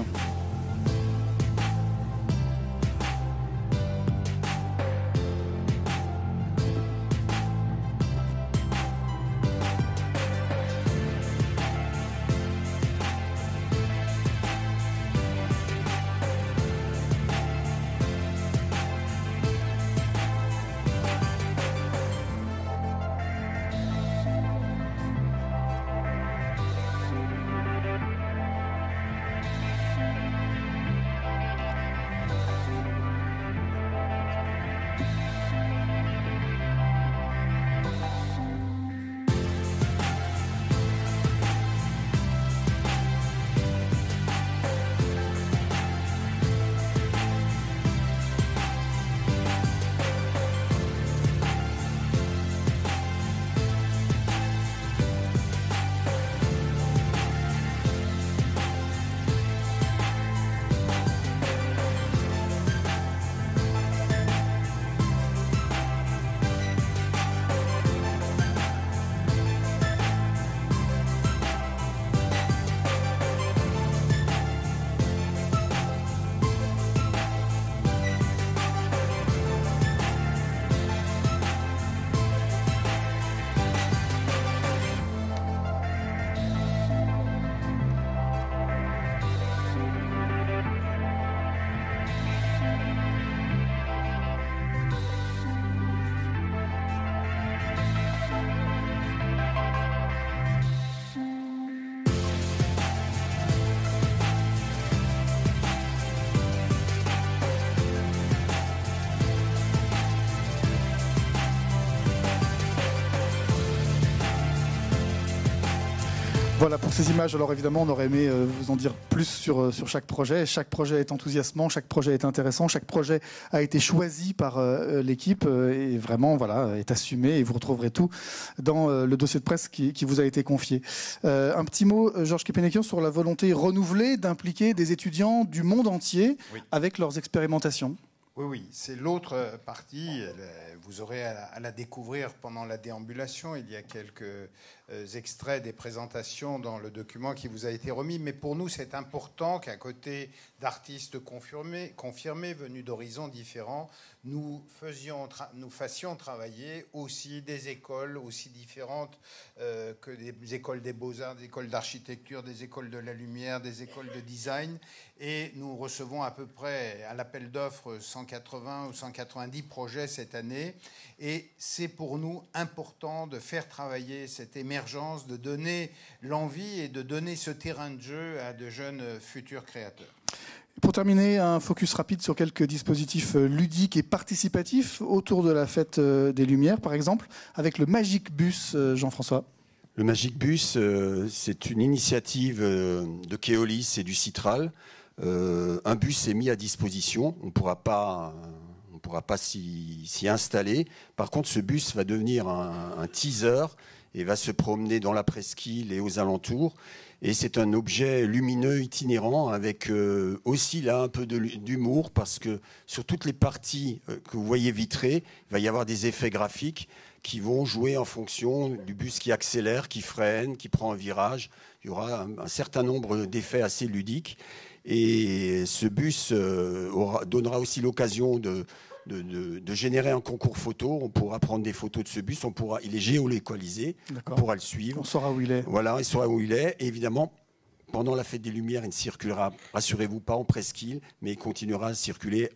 [SPEAKER 1] Voilà pour ces images. Alors évidemment, on aurait aimé vous en dire plus sur chaque projet. Chaque projet est enthousiasmant, chaque projet est intéressant, chaque projet a été choisi par l'équipe et vraiment voilà, est assumé et vous retrouverez tout dans le dossier de presse qui vous a été confié. Un petit mot, Georges Kepenekian, sur la volonté renouvelée d'impliquer des étudiants du monde entier avec leurs expérimentations.
[SPEAKER 3] Oui, c'est l'autre partie. Vous aurez à la découvrir pendant la déambulation. Il y a quelques extraits des présentations dans le document qui vous a été remis. Mais pour nous, c'est important qu'à côté d'artistes confirmés venus d'horizons différents, nous fassions travailler aussi des écoles aussi différentes que des écoles des beaux-arts, des écoles d'architecture, des écoles de la lumière, des écoles de design. Et nous recevons à peu près à l'appel d'offres 180 ou 190 projets cette année. Et c'est pour nous important de faire travailler cette émergence, de donner l'envie et de donner ce terrain de jeu à de jeunes futurs créateurs.
[SPEAKER 1] Pour terminer, un focus rapide sur quelques dispositifs ludiques et participatifs autour de la Fête des Lumières, par exemple, avec le Magic Bus, Jean-François.
[SPEAKER 5] Le Magic Bus, c'est une initiative de Keolis et du Citral. Un bus est mis à disposition, on ne pourra pas s'y installer. Par contre, ce bus va devenir un teaser et va se promener dans la presqu'île et aux alentours. Et c'est un objet lumineux itinérant avec aussi là un peu d'humour parce que sur toutes les parties que vous voyez vitrées, il va y avoir des effets graphiques qui vont jouer en fonction du bus qui accélère, qui freine, qui prend un virage. Il y aura un certain nombre d'effets assez ludiques. Et ce bus donnera aussi l'occasion de générer un concours photo. On pourra prendre des photos de ce bus. Il est géolocalisé. On pourra le suivre.
[SPEAKER 1] On saura où il est.
[SPEAKER 5] Voilà, il saura où il est. Et évidemment, pendant la Fête des Lumières, il ne circulera, rassurez-vous, pas en presqu'île, mais il continuera à circuler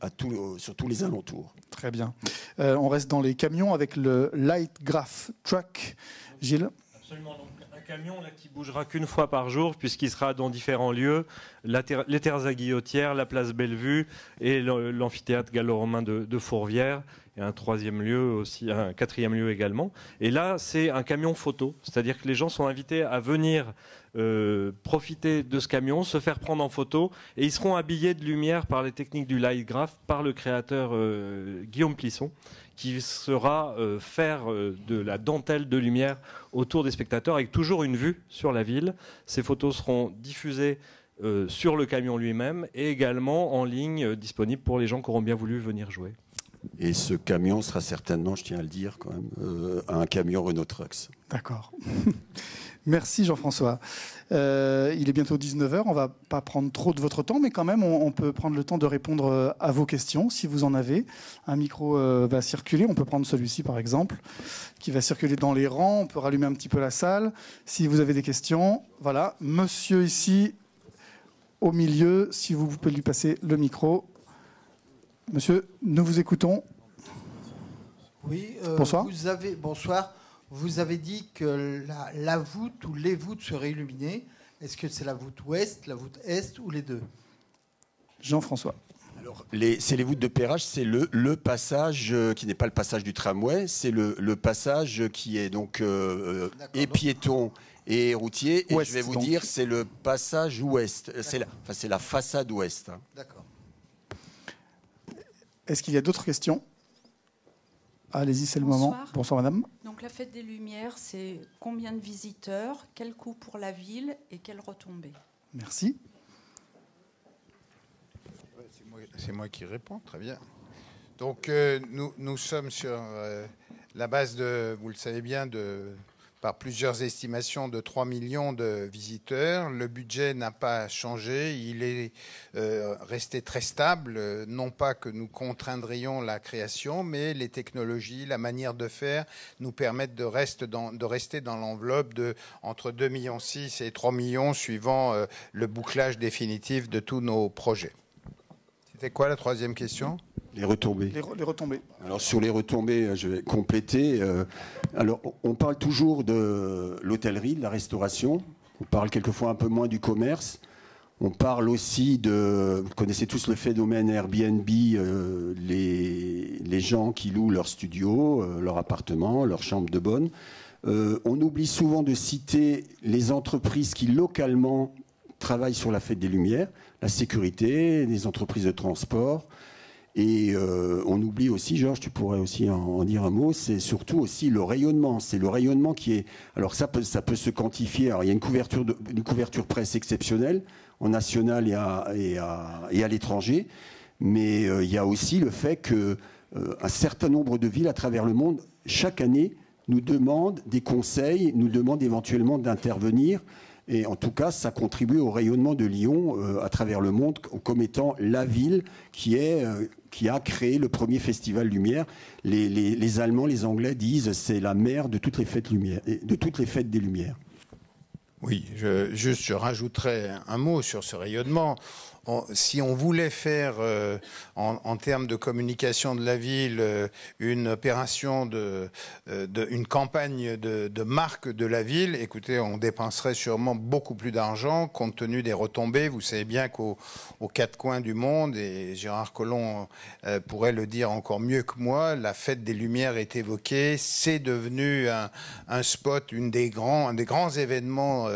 [SPEAKER 5] sur tous les alentours.
[SPEAKER 1] Très bien. On reste dans les camions avec le Light Graph Truck. Gilles ?
[SPEAKER 9] Absolument. Donc, un camion là, qui bougera qu'une fois par jour, puisqu'il sera dans différents lieux, les terres à Guillotière, la place Bellevue et l'amphithéâtre gallo-romain de Fourvière. Et un quatrième lieu également. Et là, c'est un camion photo, c'est-à-dire que les gens sont invités à venir profiter de ce camion, se faire prendre en photo, et ils seront habillés de lumière par les techniques du light graph, par le créateur Guillaume Plisson, qui sera faire de la dentelle de lumière autour des spectateurs, avec toujours une vue sur la ville. Ces photos seront diffusées sur le camion lui-même, et également en ligne, disponibles pour les gens qui auront bien voulu venir jouer.
[SPEAKER 5] Et ce camion sera certainement, je tiens à le dire quand même, un camion Renault Trucks.
[SPEAKER 1] D'accord. Merci Jean-François. Il est bientôt 19h, on ne va pas prendre trop de votre temps, mais quand même on peut prendre le temps de répondre à vos questions si vous en avez. Un micro va circuler, on peut prendre celui-ci par exemple, qui va circuler dans les rangs, on peut rallumer un petit peu la salle. Si vous avez des questions, voilà, monsieur ici au milieu, si vous pouvez lui passer le micro. Monsieur, nous vous écoutons.
[SPEAKER 12] Oui,
[SPEAKER 1] bonsoir.
[SPEAKER 12] Bonsoir. Vous avez dit que la voûte ou les voûtes seraient illuminées. Est-ce que c'est la voûte ouest, la voûte est ou les deux?
[SPEAKER 5] Jean-François. Alors, c'est les voûtes de Perrache, c'est le passage qui n'est pas le passage du tramway, c'est le passage qui est donc et piéton et routier. Et ouest, je vais vous dire, c'est le passage ouest. C'est la façade ouest.
[SPEAKER 12] D'accord.
[SPEAKER 1] Est-ce qu'il y a d'autres questions? Allez-y, c'est le moment. Bonsoir, madame.
[SPEAKER 13] Donc, la Fête des Lumières, c'est combien de visiteurs, quel coût pour la ville et quelles retombées?
[SPEAKER 1] Merci.
[SPEAKER 3] C'est moi qui réponds, très bien. Donc, nous sommes sur la base de, vous le savez bien, par plusieurs estimations de 3 millions de visiteurs. Le budget n'a pas changé, il est resté très stable. Non pas que nous contraindrions la création, mais les technologies, la manière de faire nous permettent de rester dans l'enveloppe de entre 2,6 millions et 3 millions suivant le bouclage définitif de tous nos projets. C'était quoi la troisième question ?
[SPEAKER 5] Les retombées.
[SPEAKER 1] Les retombées.
[SPEAKER 5] Alors sur les retombées, je vais compléter. Alors on parle toujours de l'hôtellerie, de la restauration. On parle quelquefois un peu moins du commerce. On parle aussi de... Vous connaissez tous le phénomène Airbnb, les gens qui louent leur studio, leur appartement, leur chambre de bonne. On oublie souvent de citer les entreprises qui localement travaillent sur la fête des Lumières, la sécurité, les entreprises de transport. Et on oublie aussi, Georges, tu pourrais aussi en dire un mot, c'est surtout aussi le rayonnement. C'est le rayonnement qui est... Alors ça peut se quantifier. Alors il y a une couverture presse exceptionnelle, en national et à l'étranger. Mais il y a aussi le fait qu'un certain nombre de villes à travers le monde, chaque année, nous demandent des conseils, nous demandent éventuellement d'intervenir. Et en tout cas, ça contribue au rayonnement de Lyon à travers le monde comme étant la ville qui a créé le premier festival Lumière. Les Allemands, les Anglais disent c'est la mère de toutes les fêtes Lumière, de toutes les fêtes des Lumières.
[SPEAKER 3] Oui, je rajouterais un mot sur ce rayonnement. Si on voulait faire, en termes de communication de la ville, une opération, une campagne de marque de la ville, écoutez, on dépenserait sûrement beaucoup plus d'argent compte tenu des retombées. Vous savez bien qu'aux quatre coins du monde, et Gérard Collomb pourrait le dire encore mieux que moi, la fête des Lumières est évoquée. C'est devenu un spot, un des grands événements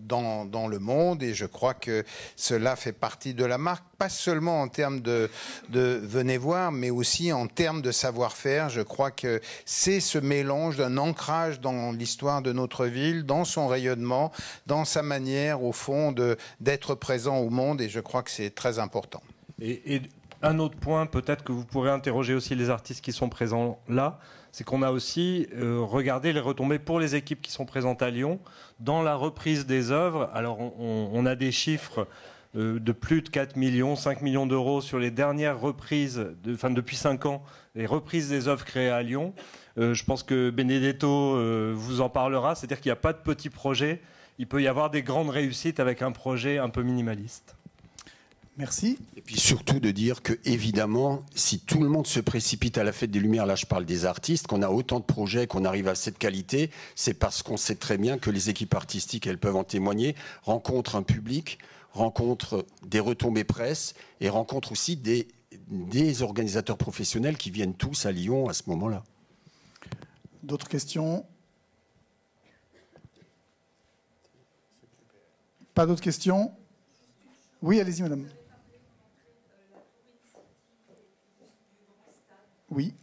[SPEAKER 3] dans le monde, et je crois que cela fait partie de la marque, pas seulement en termes de venez voir, mais aussi en termes de savoir-faire. Je crois que c'est ce mélange d'un ancrage dans l'histoire de notre ville, dans son rayonnement, dans sa manière, au fond, d'être présent au monde, et je crois que c'est très important.
[SPEAKER 9] Et un autre point, peut-être que vous pourrez interroger aussi les artistes qui sont présents là, c'est qu'on a aussi regardé les retombées pour les équipes qui sont présentes à Lyon dans la reprise des œuvres. Alors on a des chiffres de plus de 4 millions, 5 millions d'euros sur les dernières reprises, depuis 5 ans, les reprises des œuvres créées à Lyon. Je pense que Benedetto vous en parlera, c'est-à-dire qu'il n'y a pas de petits projets, il peut y avoir des grandes réussites avec un projet un peu minimaliste.
[SPEAKER 1] Merci.
[SPEAKER 5] Et puis surtout de dire que, évidemment, si tout le monde se précipite à la fête des Lumières, là je parle des artistes, qu'on a autant de projets, qu'on arrive à cette qualité, c'est parce qu'on sait très bien que les équipes artistiques, elles peuvent en témoigner, rencontrent un public, rencontrent des retombées presse et rencontrent aussi des organisateurs professionnels qui viennent tous à Lyon à ce moment-là.
[SPEAKER 1] D'autres questions? Pas d'autres questions? Oui, allez-y, madame. Oui.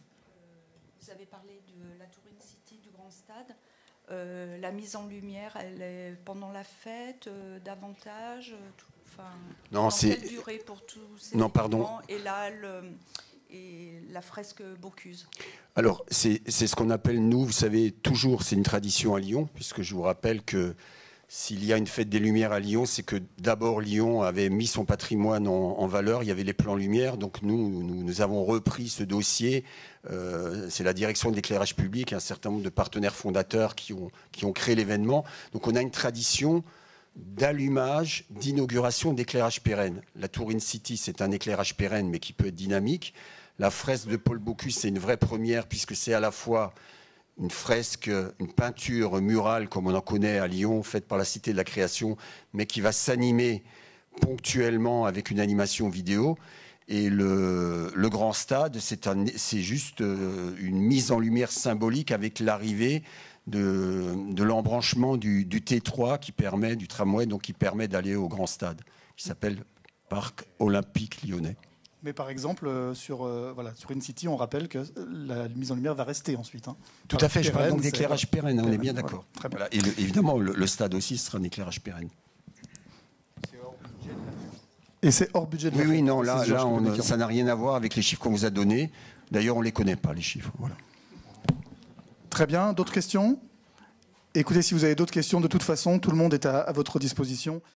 [SPEAKER 13] Vous avez parlé de la Touring City, du Grand Stade. La mise en lumière, elle est pendant la fête, davantage
[SPEAKER 5] Non, c'est...
[SPEAKER 13] Quelle durée pour tous ces
[SPEAKER 5] Non, pardon.
[SPEAKER 13] Et là, et la fresque Bocuse.
[SPEAKER 5] Alors, c'est ce qu'on appelle, nous, vous savez, toujours, c'est une tradition à Lyon, puisque je vous rappelle que s'il y a une fête des Lumières à Lyon, c'est que d'abord Lyon avait mis son patrimoine en valeur. Il y avait les plans Lumière, donc nous avons repris ce dossier. C'est la direction de l'éclairage public et un certain nombre de partenaires fondateurs qui ont créé l'événement. Donc on a une tradition d'allumage, d'inauguration d'éclairage pérenne. La Touring City, c'est un éclairage pérenne, mais qui peut être dynamique. La fresque de Paul Bocuse, c'est une vraie première, puisque c'est à la fois une fresque, une peinture murale comme on en connaît à Lyon, faite par la Cité de la Création, mais qui va s'animer ponctuellement avec une animation vidéo. Et le Grand Stade, c'est juste une mise en lumière symbolique avec l'arrivée de l'embranchement du T3 qui permet, du tramway, donc qui permet d'aller au Grand Stade, qui s'appelle Parc Olympique Lyonnais.
[SPEAKER 1] Mais par exemple, sur une City, on rappelle que la mise en lumière va rester ensuite. Hein.
[SPEAKER 5] Tout à fait, je parle donc d'éclairage pérenne, on est bien d'accord.
[SPEAKER 1] Voilà,
[SPEAKER 5] et évidemment, le stade aussi sera un éclairage pérenne.
[SPEAKER 1] Et c'est hors budget de la fête.
[SPEAKER 5] Oui, non, là ça n'a rien à voir avec les chiffres qu'on vous a donnés. D'ailleurs, on ne les connaît pas, les chiffres. Voilà.
[SPEAKER 1] Très bien, d'autres questions? Écoutez, si vous avez d'autres questions, de toute façon, tout le monde est à votre disposition.